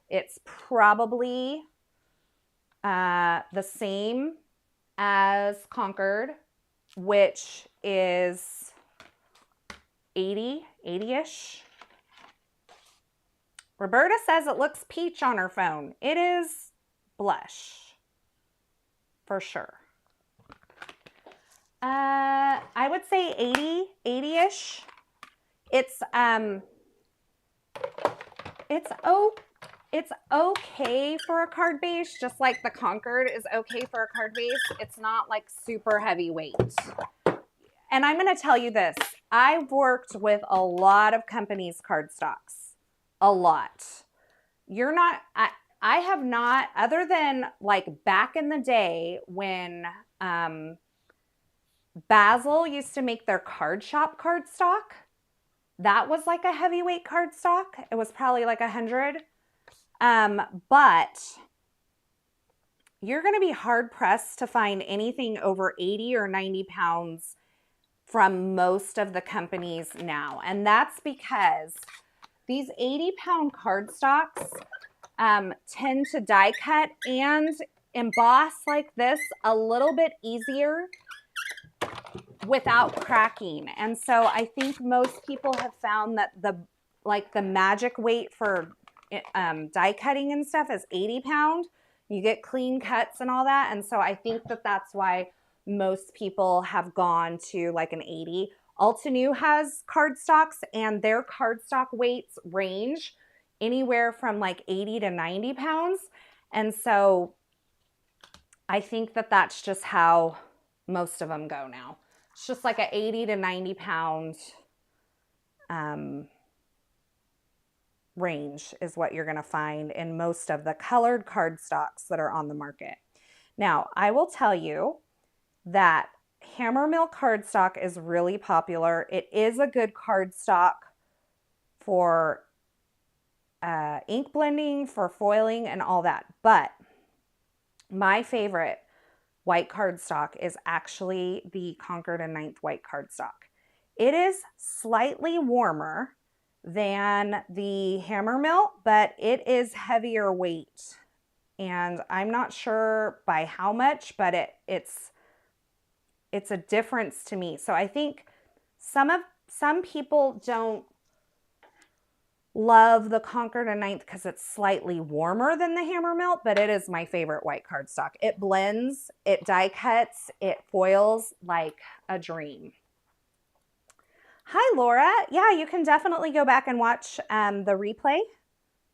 it's probably the same as Concord, which is 80-ish. Roberta says it looks peach on her phone. It is blush, for sure. I would say 80-ish. It's okay for a card base, just like the Concord is okay for a card base. It's not like super heavyweight. And I'm going to tell you this. I've worked with a lot of companies' cardstocks. A lot. I have not, other than like back in the day when Basil used to make their card shop cardstock. That was like a heavyweight cardstock. It was probably like 100. But you're going to be hard pressed to find anything over 80 or 90 pounds from most of the companies now. And that's because these 80-pound cardstocks tend to die cut and emboss like this a little bit easier without cracking. And so I think most people have found that the magic weight for die cutting and stuff is 80 pound. You get clean cuts and all that. And so I think that that's why most people have gone to like an 80. Altenew has cardstocks, and their cardstock weights range anywhere from like 80 to 90 pounds. And so I think that that's just how most of them go now. It's just like a 80 to 90 pound range is what you're going to find in most of the colored cardstocks that are on the market. Now, I will tell you that Hammermill cardstock is really popular. It is a good cardstock for ink blending, for foiling, and all that. But my favorite white cardstock is actually the Concord and 9th white cardstock. It is slightly warmer than the Hammermill, but it is heavier weight. And I'm not sure by how much, but it's a difference to me. So I think some people don't love the Concord and 9th because it's slightly warmer than the Hammermill, but it is my favorite white cardstock. It blends, it die cuts, it foils like a dream. Hi, Laura. Yeah, you can definitely go back and watch the replay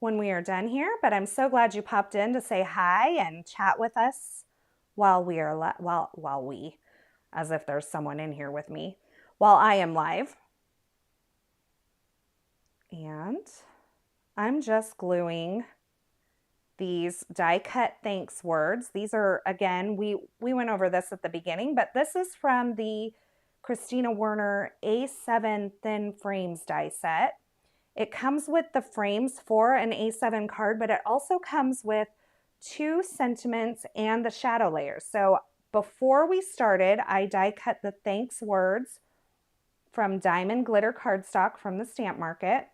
when we are done here, but I'm so glad you popped in to say hi and chat with us while we are, as if there's someone in here with me, while I am live. And I'm just gluing these die cut thanks words. These are, again, we went over this at the beginning, but this is from the Kristina Werner A7 Thin Frames die set. It comes with the frames for an A7 card, but it also comes with 2 sentiments and the shadow layers. So before we started, I die cut the thanks words from Diamond Glitter cardstock from the Stamp Market.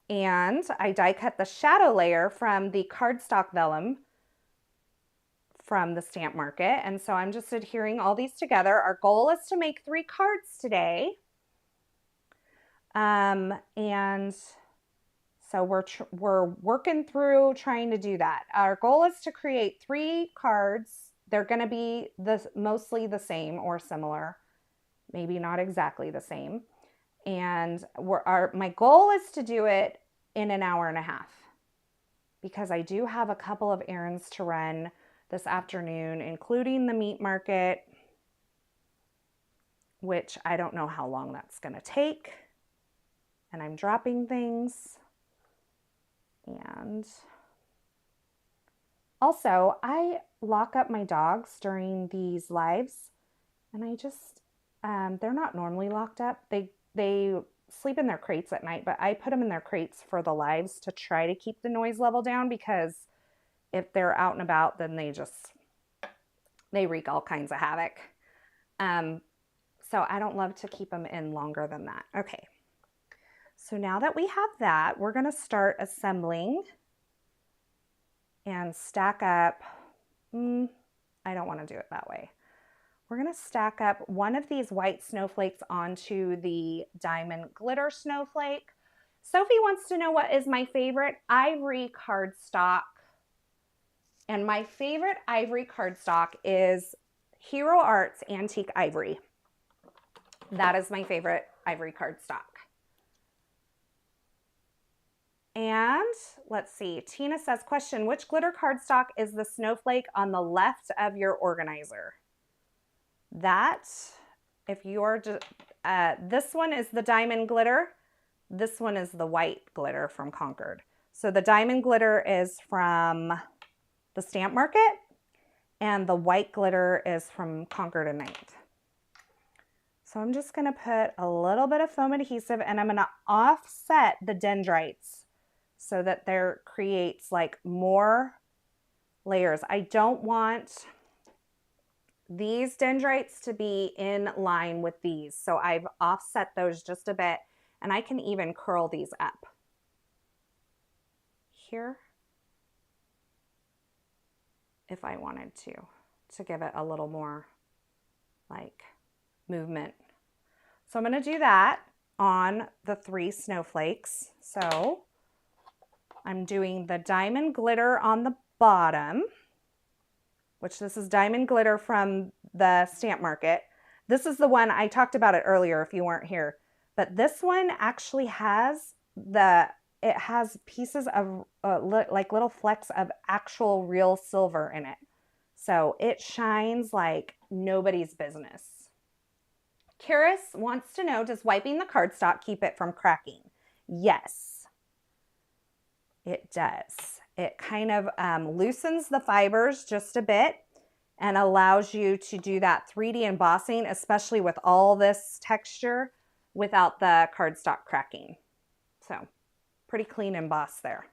And I die cut the shadow layer from the cardstock vellum from the Stamp Market. And so I'm just adhering all these together. Our goal is to make 3 cards today. And So we're working through trying to do that. Our goal is to create 3 cards. They're going to be mostly the same or similar, maybe not exactly the same. And my goal is to do it in an hour and a half, because I do have a couple of errands to run this afternoon, including the meat market, which I don't know how long that's going to take. And I'm dropping things. And also, I lock up my dogs during these lives, and I just, they're not normally locked up. They sleep in their crates at night, but I put them in their crates for the lives to try to keep the noise level down, because if they're out and about, then they wreak all kinds of havoc. So I don't love to keep them in longer than that. Okay. So now that we have that, we're going to start assembling and stack up. I don't want to do it that way. We're going to stack up one of these white snowflakes onto the diamond glitter snowflake. Sophie wants to know what is my favorite ivory cardstock. And my favorite ivory cardstock is Hero Arts Antique Ivory. That is my favorite ivory cardstock. And let's see, Tina says, question, which glitter cardstock is the snowflake on the left of your organizer? That, if you're, this one is the diamond glitter. This one is the white glitter from Concord. So the diamond glitter is from the Stamp Market, and the white glitter is from Concord and 9th. So I'm just gonna put a little bit of foam adhesive, and I'm gonna offset the dendrites so that there creates like more layers. I don't want these dendrites to be in line with these. So I've offset those just a bit, and I can even curl these up here if I wanted to give it a little more like movement. So I'm going to do that on the 3 snowflakes. So I'm doing the diamond glitter on the bottom, which this is diamond glitter from the Stamp Market. This is the one I talked about it earlier if you weren't here, but this one actually has it has pieces of like little flecks of actual real silver in it. So it shines like nobody's business. Carissa wants to know, does wiping the cardstock keep it from cracking? Yes, it does. It kind of loosens the fibers just a bit and allows you to do that 3D embossing, especially with all this texture, without the cardstock cracking. So pretty clean emboss there.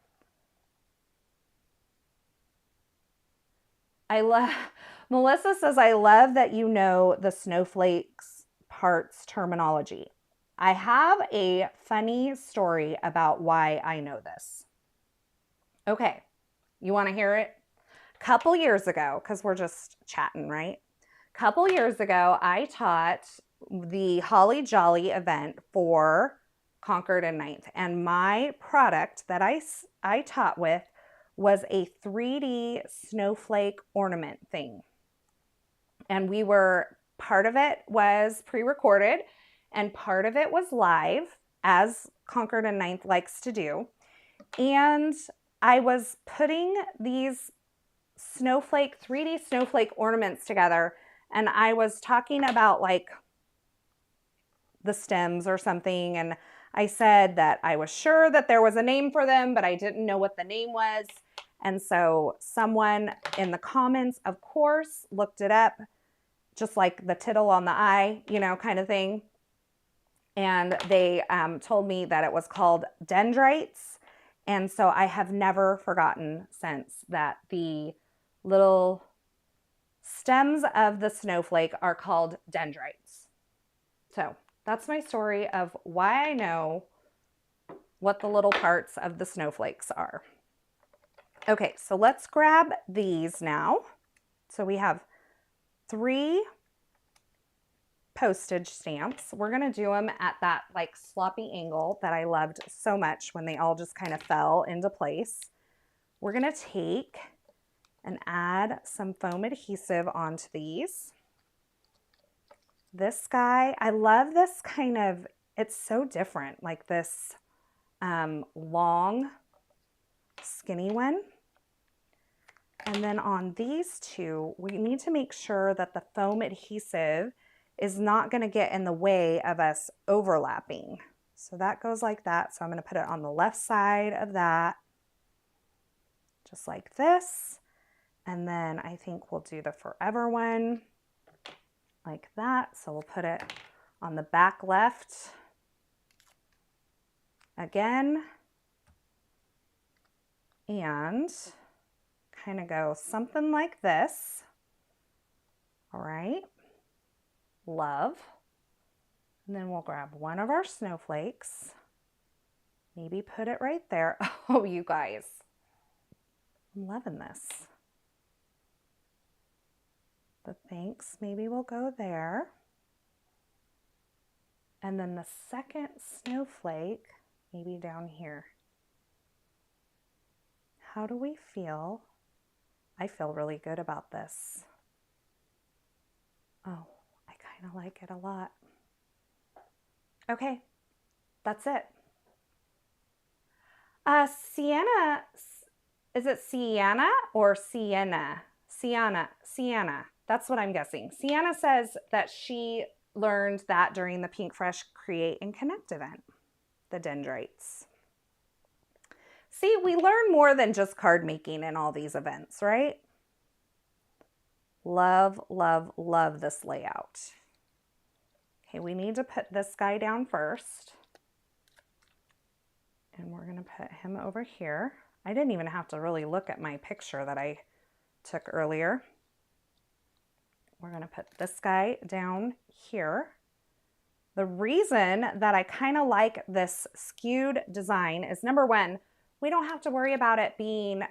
Melissa says, I love that you know the snowflakes parts terminology. I have a funny story about why I know this. Okay, you want to hear it? A couple years ago, because we're just chatting, right? A couple years ago, I taught the Holly Jolly event for Concord and 9th, and my product that I taught with was a 3D snowflake ornament thing. And part of it was pre-recorded and part of it was live, as Concord and 9th likes to do. And I was putting these 3D snowflake ornaments together, and I was talking about like the stems or something, and I said that I was sure that there was a name for them, but I didn't know what the name was. And so someone in the comments, of course, looked it up, just like the tittle on the eye, you know, kind of thing. And they told me that it was called dendrites. And so I have never forgotten since that the little stems of the snowflake are called dendrites. So that's my story of why I know what the little parts of the snowflakes are. Okay, so let's grab these now. So we have 3 postage stamps. We're going to do them at that like sloppy angle that I loved so much when they all just kind of fell into place. We're going to take and add some foam adhesive onto these. This guy, I love this kind of, it's so different, like this long, skinny one. And then on these two, we need to make sure that the foam adhesive is not going to get in the way of us overlapping. So that goes like that. So I'm going to put it on the left side of that, just like this. And then I think we'll do the forever one like that. So we'll put it on the back left again, and kind of go something like this. All right, love. And then we'll grab one of our snowflakes, maybe put it right there. Oh, you guys, I'm loving this. The thanks maybe will go there. And then the second snowflake, maybe down here. How do we feel? I feel really good about this. Oh, I kind of like it a lot. Okay, that's it. Sienna, is it Sienna or Sienna? Sienna. That's what I'm guessing. Sienna says that she learned that during the Pink Fresh Create and Connect event, the dendrites. See, we learn more than just card making in all these events, right? Love, love, love this layout. Okay, we need to put this guy down first. And we're gonna put him over here. I didn't even have to really look at my picture that I took earlier. We're going to put this guy down here. The reason that I kind of like this skewed design is, number one, we don't have to worry about it being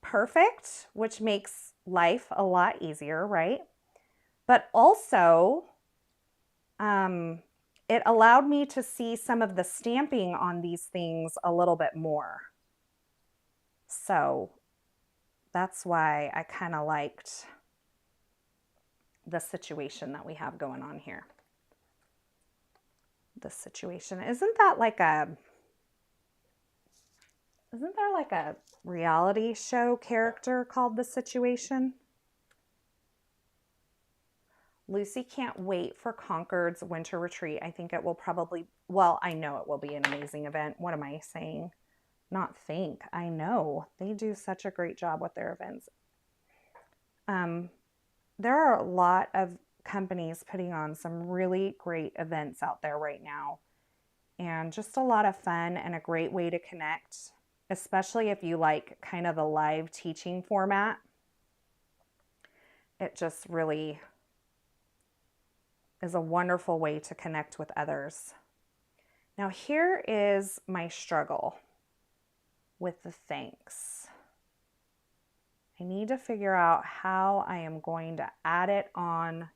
perfect, which makes life a lot easier, right? But also, it allowed me to see some of the stamping on these things a little bit more. So that's why I kind of liked the situation that we have going on here. This situation, isn't there like a reality show character called The Situation? Lucy can't wait for Concord's winter retreat. I think it will probably, well, I know it will be an amazing event. What am I saying? Not think. I know. They do such a great job with their events. There are a lot of companies putting on some really great events out there right now, and just a lot of fun and a great way to connect, especially if you like kind of the live teaching format. It just really is a wonderful way to connect with others. Now here is my struggle with the thanks. I need to figure out how I am going to add it on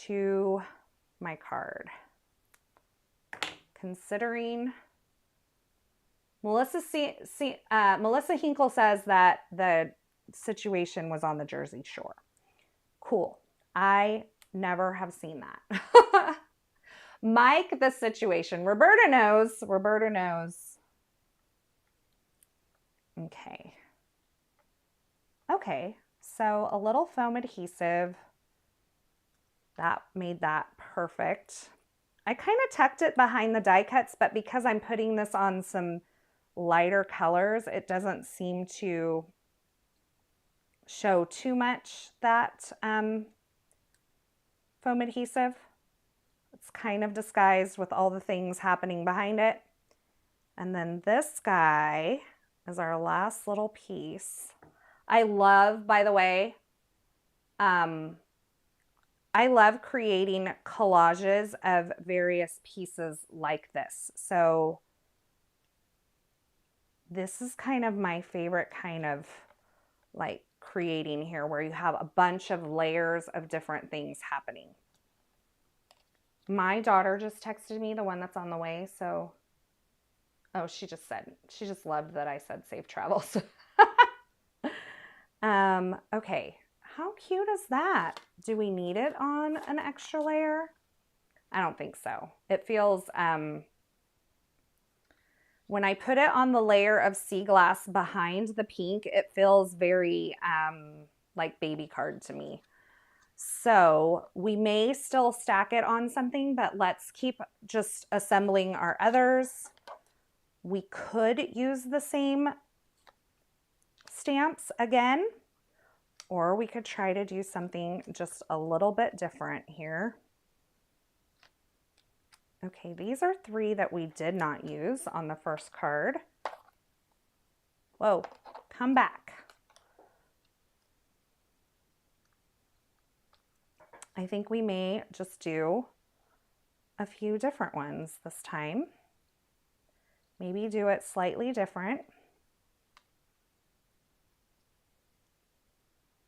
to my card. Considering Melissa Hinkle says that the situation was on the Jersey Shore. Cool. I never have seen that. Mike, the situation. Roberta knows. Okay. Okay, so a little foam adhesive, that made that perfect. I kind of tucked it behind the die cuts, but because I'm putting this on some lighter colors, it doesn't seem to show too much that foam adhesive. It's kind of disguised with all the things happening behind it. And then this guy is our last little piece. I love, by the way, I love creating collages of various pieces like this. So this is kind of my favorite kind of like creating here, where you have a bunch of layers of different things happening. My daughter just texted me, the one that's on the way, so, oh, she just loved that I said safe travels. Okay, how cute is that? Do we need it on an extra layer? I don't think so. It feels, when I put it on the layer of sea glass behind the pink, it feels very like baby card to me. So we may still stack it on something, but let's keep just assembling our others. We could use the same stamps again, or we could try to do something just a little bit different here. Okay, these are 3 that we did not use on the first card. Whoa, come back. I think we may just do a few different ones this time. Maybe do it slightly different.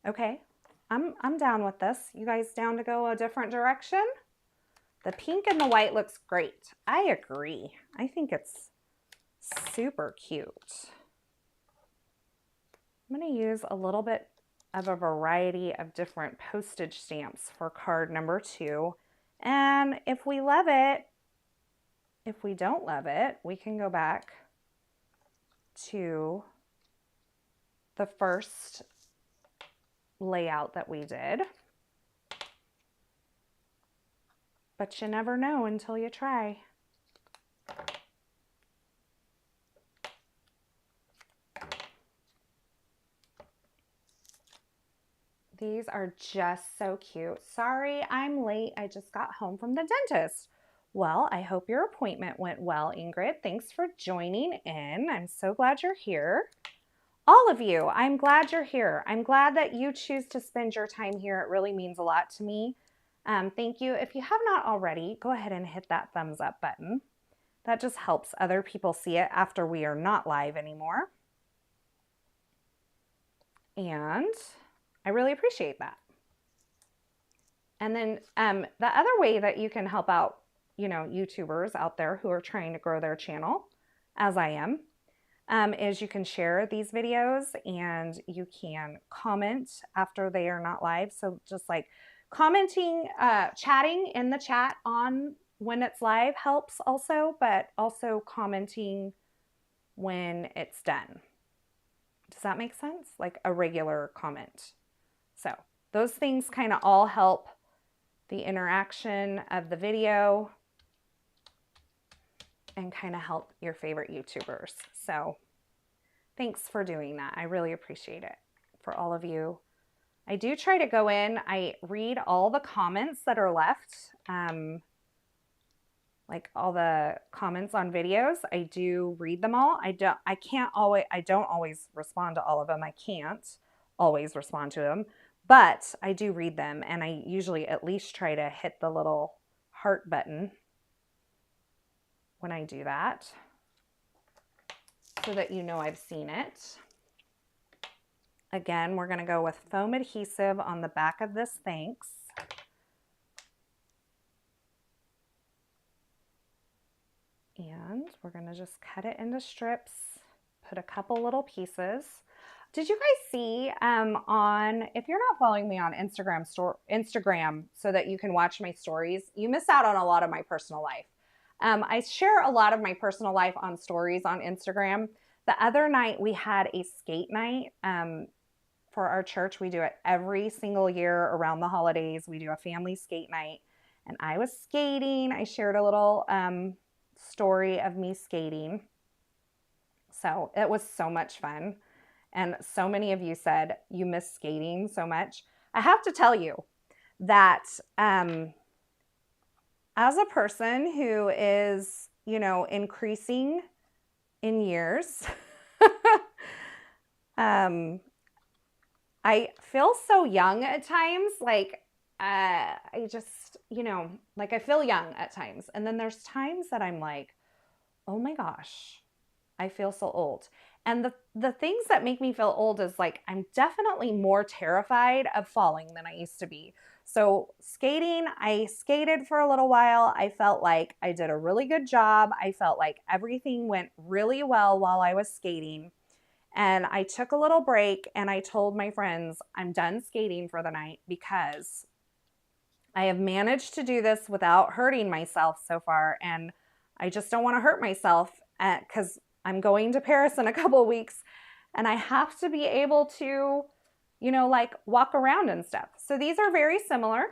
Okay, I'm down with this. You guys down to go a different direction? The pink and the white looks great. I agree. I think it's super cute. I'm going to use a little bit of a variety of different postage stamps for card number 2. And if we love it, if we don't love it, we can go back to the first layout that we did. But you never know until you try. These are just so cute. Sorry, I'm late. I just got home from the dentist. Well, I hope your appointment went well, Ingrid. Thanks for joining in. I'm so glad you're here. All of you, I'm glad you're here. I'm glad that you choose to spend your time here. It really means a lot to me. Thank you. If you have not already, go ahead and hit that thumbs up button. That just helps other people see it after we are not live anymore. And I really appreciate that. And then the other way that you can help out, you know, YouTubers out there who are trying to grow their channel, as I am, is you can share these videos and you can comment after they are not live. So just like commenting, chatting in the chat on when it's live helps also, but also commenting when it's done. Does that make sense? Like a regular comment. So those things kind of all help the interaction of the video and kind of help your favorite YouTubers. So thanks for doing that. I really appreciate it for all of you. I do try to go in, I read all the comments that are left, like all the comments on videos. I do read them all. I don't always respond to all of them. I can't always respond to them, but I do read them, and I usually at least try to hit the little heart button when I do that so that you know I've seen it. Again, we're going to go with foam adhesive on the back of this thanks. And we're going to just cut it into strips, put a couple little pieces. Did you guys see if you're not following me on Instagram so that you can watch my stories, you miss out on a lot of my personal life. I share a lot of my personal life on stories on Instagram. The other night we had a skate night for our church. We do it every single year around the holidays. We do a family skate night, and I was skating. I shared a little story of me skating. So it was so much fun. And so many of you said you miss skating so much. I have to tell you that as a person who is, you know, increasing in years, I feel so young at times. Like I just, you know, like I feel young at times. And then there's times that I'm like, oh my gosh, I feel so old. And the things that make me feel old is like, I'm definitely more terrified of falling than I used to be. So skating, I skated for a little while. I felt like I did a really good job. I felt like everything went really well while I was skating. And I took a little break and I told my friends, I'm done skating for the night because I have managed to do this without hurting myself so far. And I just don't want to hurt myself because I'm going to Paris in a couple of weeks and I have to be able to, you know, like walk around and stuff. So these are very similar,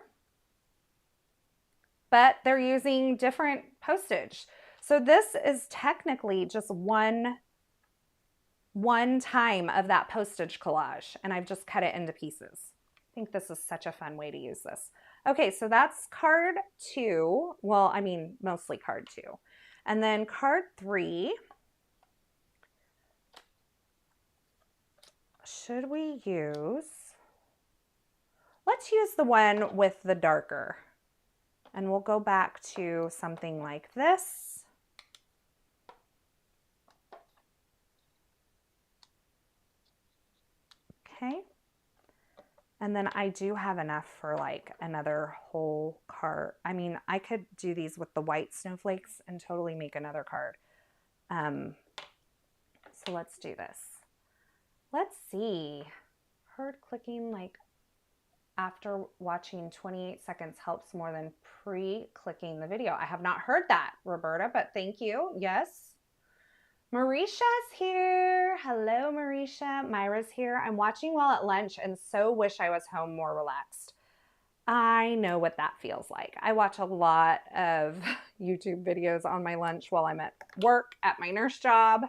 but they're using different postage. So this is technically just one time of that postage collage, and I've just cut it into pieces. I think this is such a fun way to use this. Okay, so that's card 2. Well, I mean, mostly card 2. And then card 3, should we use, let's use the one with the darker. And we'll go back to something like this. Okay. And then I do have enough for like another whole card. I mean, I could do these with the white snowflakes and totally make another card. So let's do this. Let's see. Heard clicking like after watching 28 seconds helps more than pre-clicking the video. I have not heard that, Roberta, but thank you. Yes. Marisha's here. Hello, Marisha. Myra's here. I'm watching while at lunch and so wish I was home more relaxed. I know what that feels like. I watch a lot of YouTube videos on my lunch while I'm at work at my nurse job.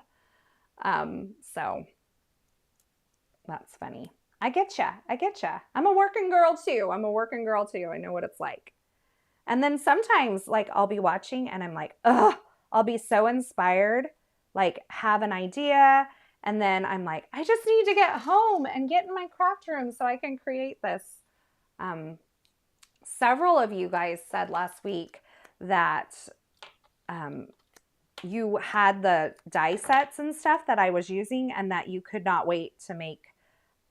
So that's funny. I get ya. I get ya. I'm a working girl too. I'm a working girl too. I know what it's like. And then sometimes like I'll be watching and I'm like, ugh, I'll be so inspired, like have an idea. And then I'm like, I just need to get home and get in my craft room so I can create this. Several of you guys said last week that you had the die sets and stuff that I was using and that you could not wait to make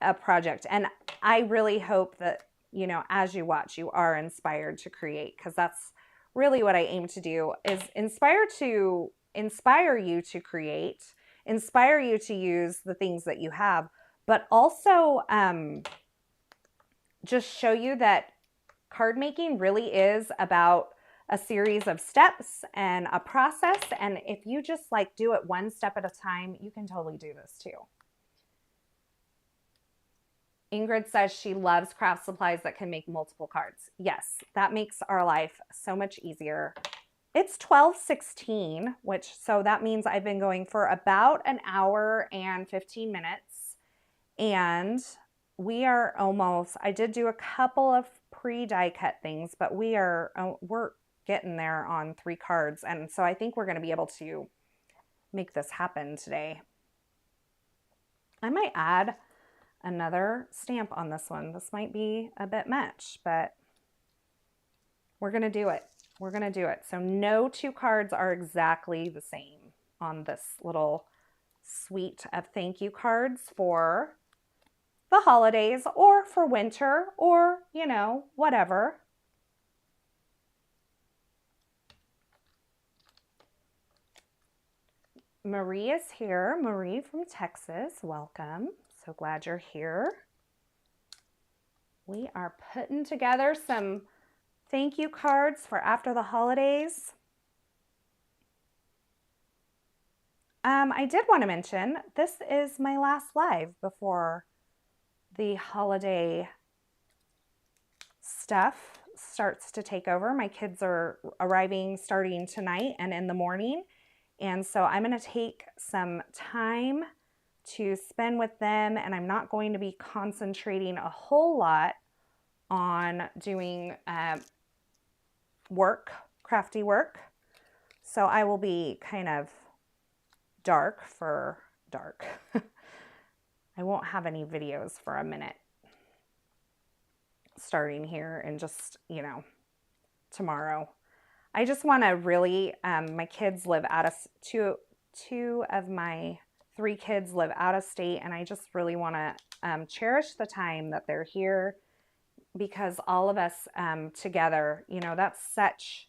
a project. And I really hope that, you know, as you watch, you are inspired to create, because that's really what I aim to do, is inspire you to create, inspire you to use the things that you have, but also just show you that card making really is about a series of steps and a process. And if you just like do it one step at a time, you can totally do this too. Ingrid says she loves craft supplies that can make multiple cards. Yes, that makes our life so much easier. It's 12:16, so that means I've been going for about an hour and 15 minutes. And we are almost, I did do a couple of pre-die cut things, but we're getting there on 3 cards. And so I think we're going to be able to make this happen today. I might add another stamp on this one. This might be a bit much, but we're going to do it. We're going to do it. So no 2 cards are exactly the same on this little suite of thank you cards for the holidays or for winter or, you know, whatever. Marie is here. Marie from Texas. Welcome. So glad you're here. We are putting together some thank you cards for after the holidays. I did want to mention this is my last live before the holiday stuff starts to take over. My kids are arriving starting tonight and in the morning. And so I'm going to take some time to spend with them, and I'm not going to be concentrating a whole lot on doing crafty work. So I will be kind of dark. I won't have any videos for a minute starting here and just, you know, tomorrow. I just want to really, my kids live 2 of my 3 kids live out of state, and I just really want to cherish the time that they're here, because all of us together, you know, that's such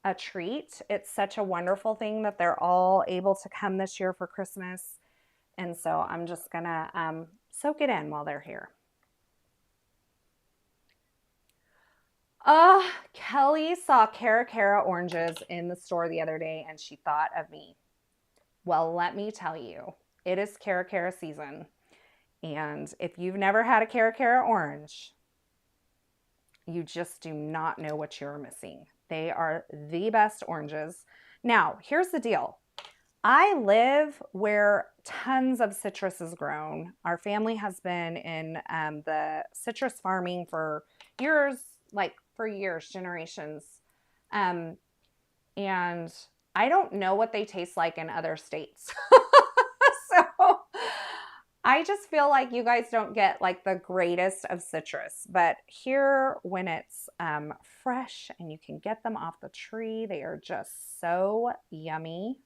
a treat. It's such a wonderful thing that they're all able to come this year for Christmas. And so I'm just gonna soak it in while they're here. Kelly saw Cara oranges in the store the other day and she thought of me. Well, let me tell you, it is Cara season. And if you've never had a Cara orange, you just do not know what you're missing. They are the best oranges. Now, here's the deal. I live where tons of citrus is grown. Our family has been in the citrus farming for years, generations. And I don't know what they taste like in other states. So I just feel like you guys don't get like the greatest of citrus, but here when it's fresh and you can get them off the tree, they are just so yummy.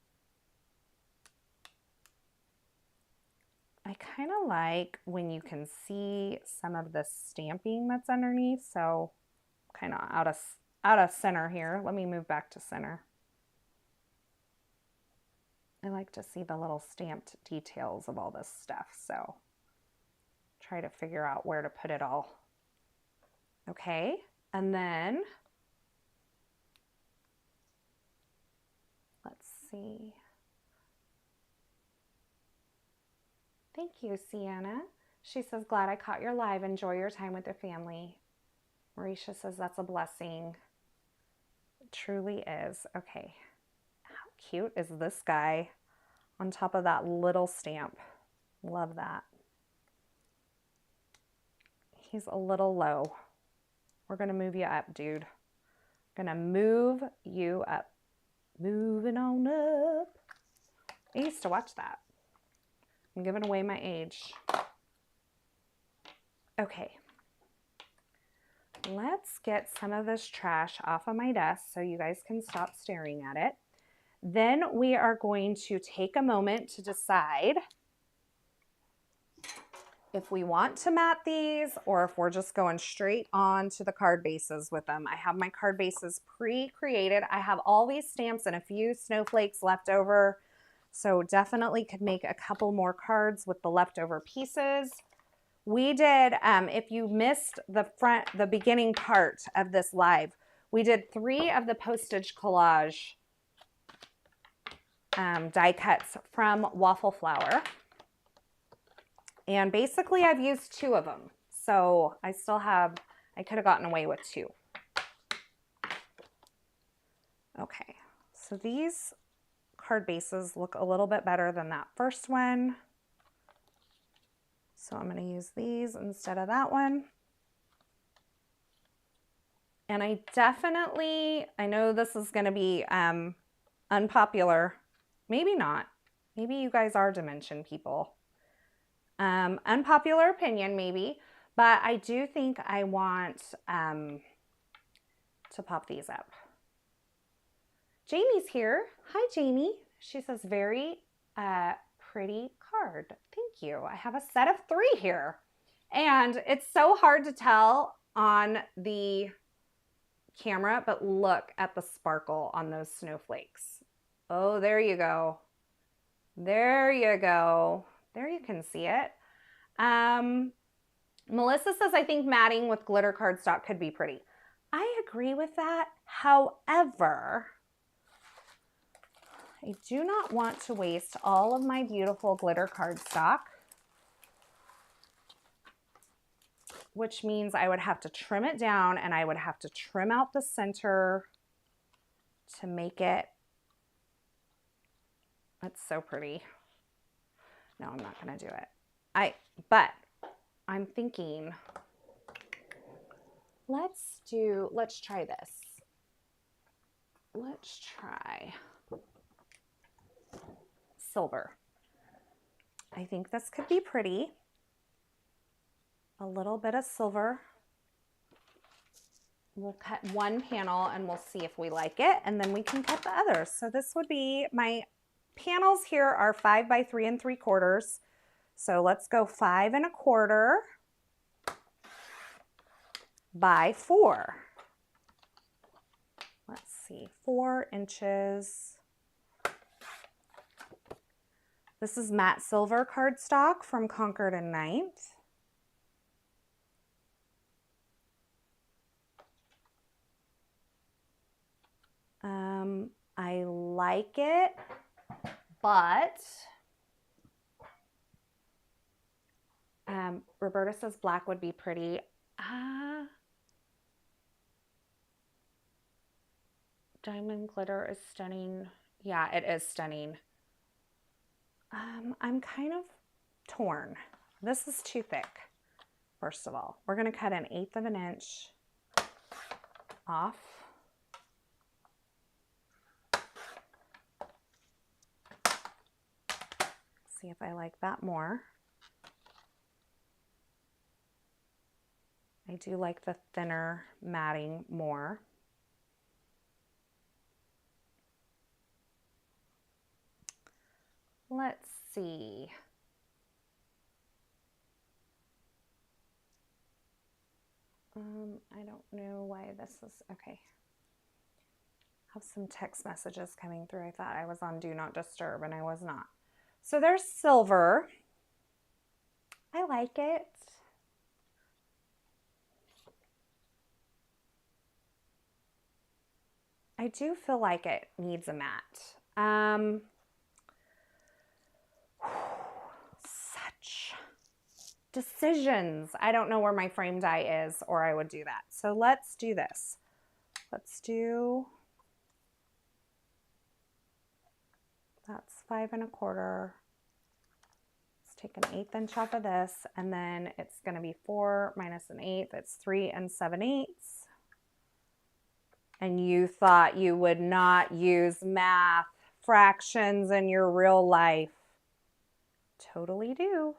I kind of like when you can see some of the stamping that's underneath, so kind of out of center here. Let me move back to center. I like to see the little stamped details of all this stuff, so try to figure out where to put it all. Okay, and then let's see. Thank you, Sienna. She says, glad I caught your live. Enjoy your time with your family. Marisha says, that's a blessing. It truly is. Okay. How cute is this guy on top of that little stamp? Love that. He's a little low. We're going to move you up, dude. Going to move you up. Moving on up. I used to watch that. I'm giving away my age. Okay. Let's get some of this trash off of my desk so you guys can stop staring at it. Then we are going to take a moment to decide if we want to mat these or if we're just going straight on to the card bases with them. I have my card bases pre-created. I have all these stamps and a few snowflakes left over. So definitely could make a couple more cards with the leftover pieces. We did, if you missed the beginning part of this live, we did 3 of the Postage Collage die cuts from Waffle Flower. And basically I've used 2 of them. So I still have, I could have gotten away with 2. Okay, so these card bases look a little bit better than that first one. So I'm going to use these instead of that one. And I know this is going to be unpopular. Maybe not. Maybe you guys are dimension people. Unpopular opinion maybe, but I do think I want to pop these up. Jamie's here. Hi, Jamie. She says, very pretty card. Thank you. I have a set of 3 here. And it's so hard to tell on the camera, but look at the sparkle on those snowflakes. Oh, there you go. There you go. There you can see it. Melissa says, I think matting with glitter cardstock could be pretty. I agree with that. However, I do not want to waste all of my beautiful glitter cardstock, which means I would have to trim it down and I would have to trim out the center to make it. That's so pretty. No, I'm not going to do it. But I'm thinking, let's try this. Let's try silver. I think this could be pretty. A little bit of silver. We'll cut one panel and we'll see if we like it, and then we can cut the others. So this would be my panels here are 5 by 3 3/4. So let's go 5 1/4 by 4. Let's see, 4 inches. This is matte silver cardstock from Concord and Ninth. I like it, but Roberta says black would be pretty. Diamond glitter is stunning. Yeah, it is stunning. I'm kind of torn. This is too thick. First of all, we're going to cut 1/8 of an inch off. See if I like that more. I do like the thinner matting more. Let's see. I don't know why this is, okay. I have some text messages coming through. I thought I was on Do Not Disturb and I was not. So there's silver. I like it. I do feel like it needs a matte. Such decisions. I don't know where my frame die is, or I would do that. So let's do this. Let's do, that's 5 1/4. Let's take 1/8 inch off of this, and then it's going to be 4 minus 1/8. It's 3 7/8. And you thought you would not use math, fractions in your real life. Totally do.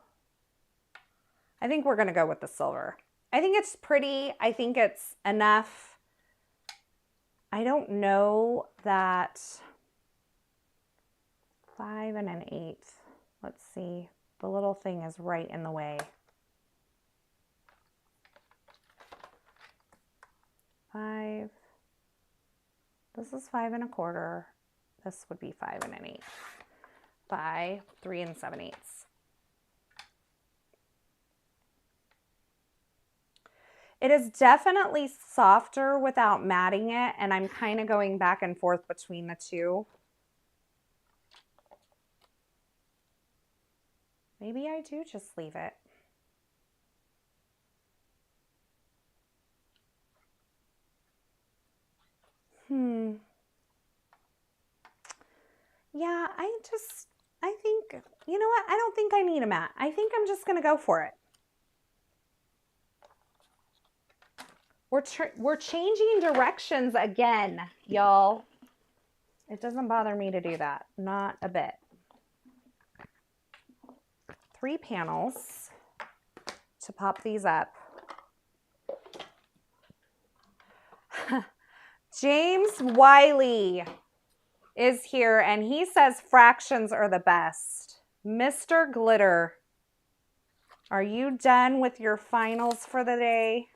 I think we're going to go with the silver. I think it's pretty. I think it's enough. I don't know that 5 1/8. Let's see. The little thing is right in the way. 5. This is 5 1/4. This would be 5 1/8 by 3 7/8. It is definitely softer without matting it, and I'm kind of going back and forth between the two. Maybe I do just leave it. Yeah, I think, you know what? I don't think I need a matte. I think I'm just going to go for it. We're changing directions again, y'all. It doesn't bother me to do that. Not a bit. 3 panels to pop these up. James Wiley is here, and he says fractions are the best. Mr. Glitter, are you done with your finals for the day?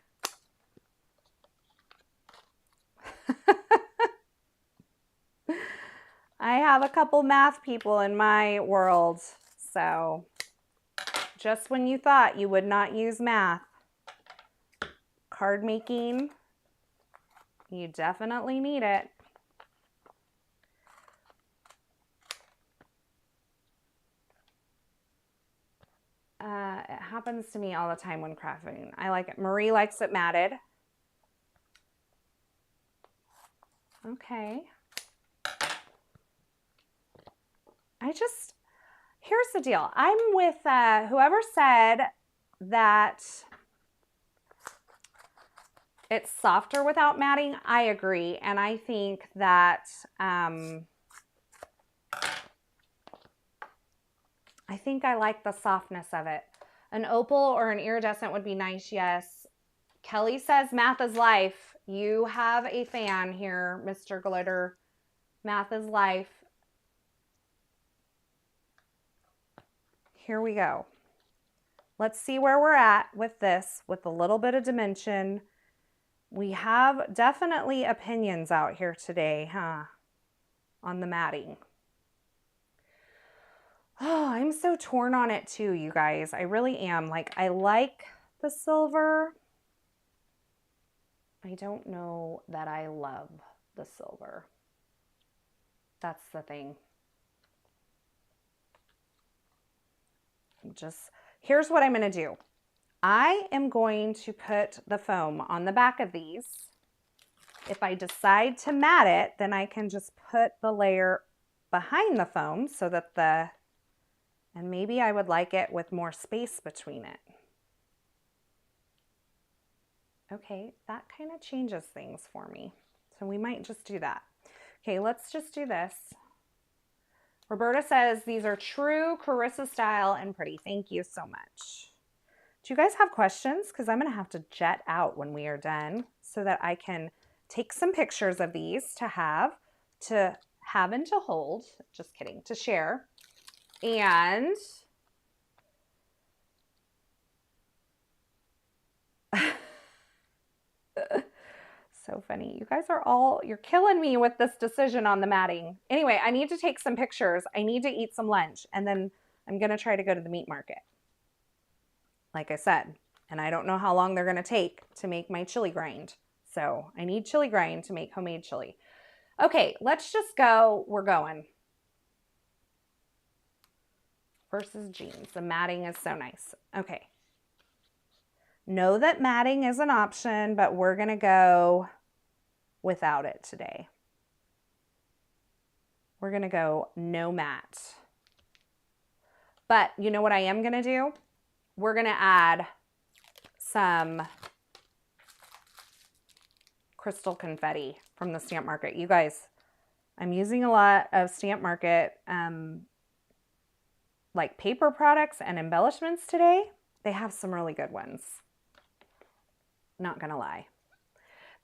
I have a couple math people in my world, so just when you thought you would not use math, card making, you definitely need it. It happens to me all the time when crafting. I like it. Marie likes it matted. Okay. Here's the deal. I'm with whoever said that it's softer without matting. I agree. And I think that I think I like the softness of it. An opal or an iridescent would be nice, yes. Kelly says math is life. You have a fan here, Mr. Glitter. Math is life. here we go. Let's see where we're at with this, with a little bit of dimension. We have definitely opinions out here today, huh? On the matting. Oh, I'm so torn on it too, you guys. I really am. Like, I like the silver. I don't know that I love the silver. That's the thing. Here's what I'm going to do. I am going to put the foam on the back of these. If I decide to mat it, then I can just put the layer behind the foam so that and maybe I would like it with more space between it. Okay, that kind of changes things for me. So we might just do that. Okay, let's just do this. Roberta says, these are true Carissa style and pretty. Thank you so much. Do you guys have questions? Because I'm going to have to jet out when we are done so that I can take some pictures of these to have and to hold. Just kidding, to share. And so funny. You guys are you're killing me with this decision on the matting. Anyway, I need to take some pictures. I need to eat some lunch, and then I'm going to try to go to the meat market. Like I said, and I don't know how long they're going to take to make my chili grind. So I need chili grind to make homemade chili. Okay, let's just go. We're going. Versus jeans. The matting is so nice. Okay. Know that matting is an option, but we're going to go without it today. We're going to go no mat. But you know what I am going to do? We're going to add some crystal confetti from the Stamp Market. You guys, I'm using a lot of Stamp Market like paper products and embellishments today. They have some really good ones. Not gonna lie.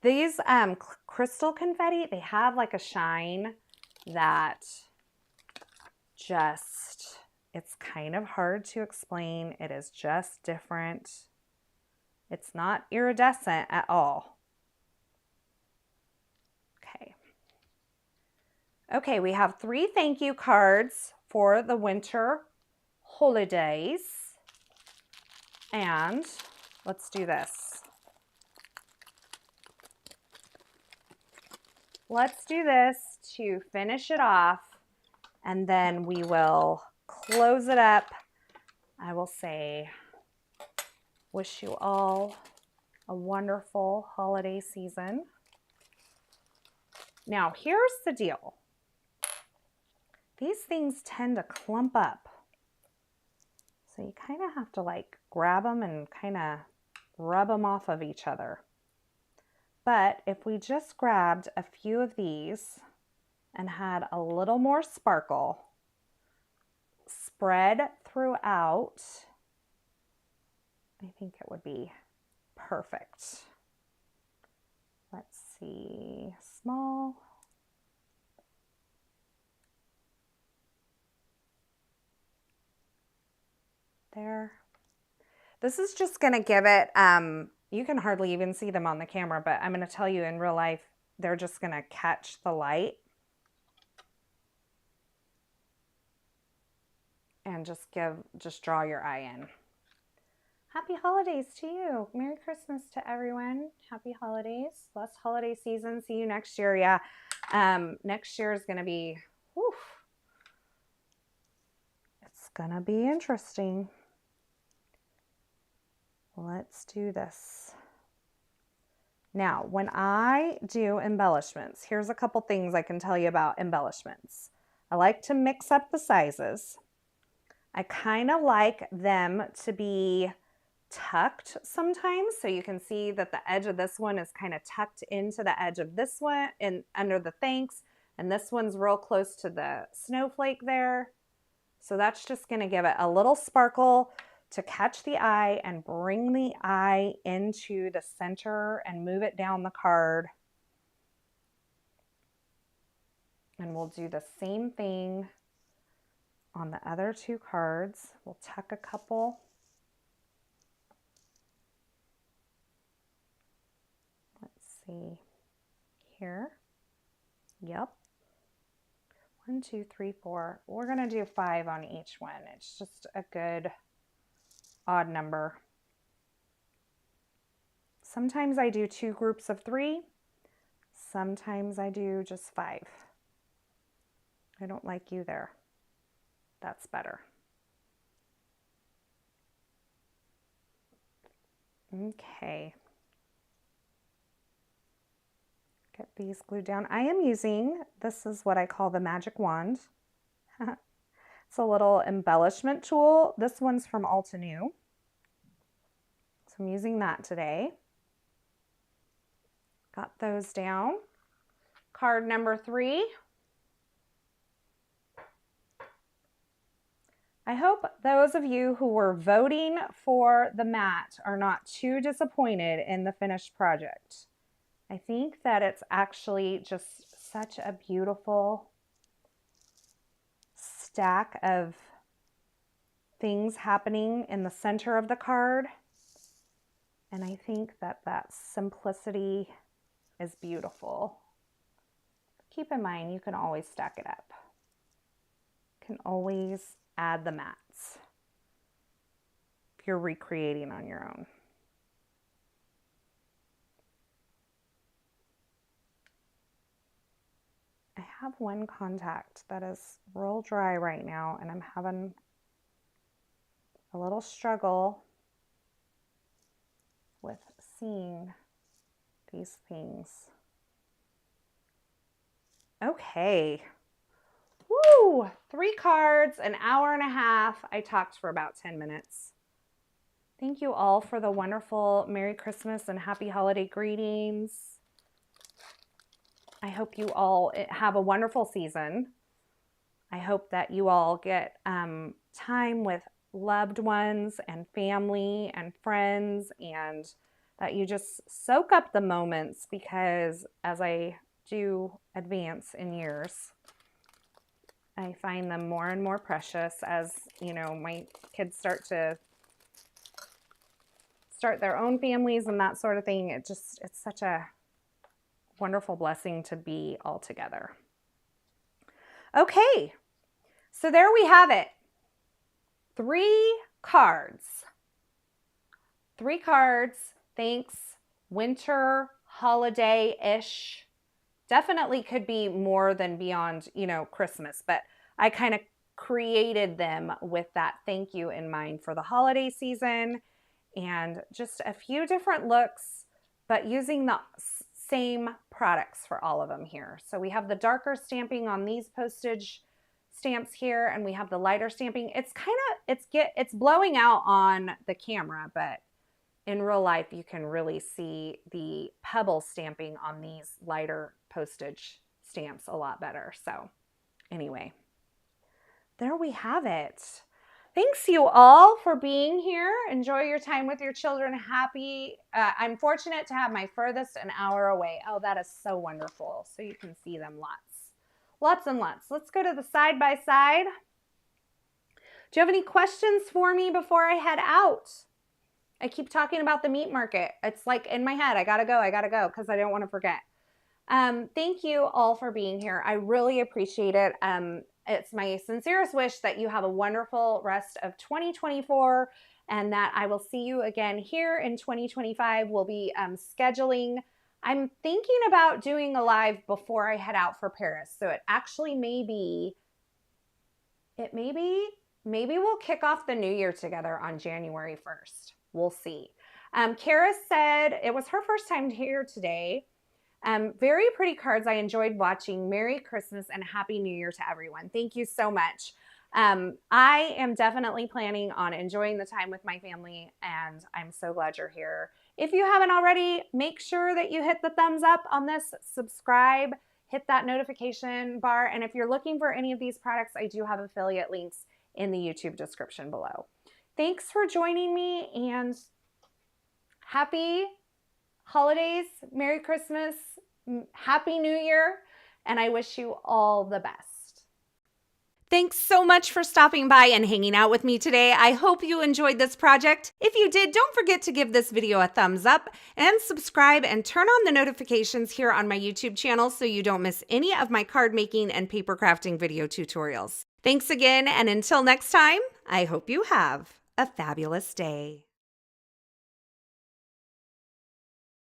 These crystal confetti, they have like a shine that just, it's kind of hard to explain. It is just different. It's not iridescent at all. Okay. Okay, we have 3 thank you cards for the winter holidays. And let's do this. Let's do this to finish it off, and then we will close it up. I will say, wish you all a wonderful holiday season. Now, here's the deal. These things tend to clump up. So you kind of have to like grab them and kind of rub them off of each other. But if we just grabbed a few of these and had a little more sparkle spread throughout, I think it would be perfect. Let's see, small. There. This is just going to give it, you can hardly even see them on the camera, but I'm going to tell you in real life, they're just going to catch the light and just draw your eye in. Happy holidays to you. Merry Christmas to everyone. Happy holidays. Last holiday season. See you next year. Yeah. Next year is going to be, whew, it's going to be interesting. Let's do this. Now, when I do embellishments, here's a couple things I can tell you about embellishments. I like to mix up the sizes. I kind of like them to be tucked sometimes. So you can see that the edge of this one is kind of tucked into the edge of this one and under the thanks. And this one's real close to the snowflake there. So that's just going to give it a little sparkle to catch the eye and bring the eye into the center and move it down the card. And we'll do the same thing on the other two cards. We'll tuck a couple. Let's see here. Yep. 1, 2, 3, 4. We're going to do 5 on each one. It's just a good odd number. Sometimes I do 2 groups of 3. Sometimes I do just 5. I don't like you there. That's better. Okay. Get these glued down. I am using, this is what I call the magic wand. It's a little embellishment tool. This one's from Alta New. So I'm using that today. Got those down. Card number 3. I hope those of you who were voting for the mat are not too disappointed in the finished project. I think that it's actually just such a beautiful stack of things happening in the center of the card. And I think that that simplicity is beautiful. Keep in mind, you can always stack it up. You can always add the mats if you're recreating on your own. I have one contact that is real dry right now, and I'm having a little struggle with seeing these things. Okay. Woo! 3 cards, an hour and a half. I talked for about 10 minutes. Thank you all for the wonderful Merry Christmas and Happy Holiday greetings. I hope you all have a wonderful season. I hope that you all get time with loved ones and family and friends, and that you just soak up the moments, because as I do advance in years, I find them more and more precious as, you know, my kids start their own families and that sort of thing. It's such a wonderful blessing to be all together. Okay, so there we have it. 3 cards. 3 cards. Thanks. Winter, holiday-ish. Definitely could be more than beyond, you know, Christmas, but I kind of created them with that thank you in mind for the holiday season, and just a few different looks, but using the same products for all of them here. So we have the darker stamping on these postage stamps here, and we have the lighter stamping. It's kind of, it's blowing out on the camera, but in real life, you can really see the pebble stamping on these lighter postage stamps a lot better. So anyway, there we have it. Thanks you all for being here. Enjoy your time with your children. I'm fortunate to have my furthest an hour away. Oh, that is so wonderful. So you can see them lots and lots. Let's go to the side by side. Do you have any questions for me before I head out? I keep talking about the meat market. It's like in my head, I gotta go because I don't want to forget. Thank you all for being here. I really appreciate it. It's my sincerest wish that you have a wonderful rest of 2024, and that I will see you again here in 2025. We'll be scheduling. I'm thinking about doing a live before I head out for Paris. So it actually maybe we'll kick off the new year together on January 1st. We'll see. Kara said it was her first time here today. Very pretty cards. I enjoyed watching. Merry Christmas and Happy New Year to everyone. Thank you so much. I am definitely planning on enjoying the time with my family, and I'm so glad you're here. If you haven't already, make sure that you hit the thumbs up on this, subscribe, hit that notification bar, and if you're looking for any of these products, I do have affiliate links in the YouTube description below. Thanks for joining me, and happy holidays, Merry Christmas, Happy New Year, and I wish you all the best. Thanks so much for stopping by and hanging out with me today. I hope you enjoyed this project. If you did, don't forget to give this video a thumbs up and subscribe and turn on the notifications here on my YouTube channel so you don't miss any of my card making and paper crafting video tutorials. Thanks again, and until next time, I hope you have a fabulous day.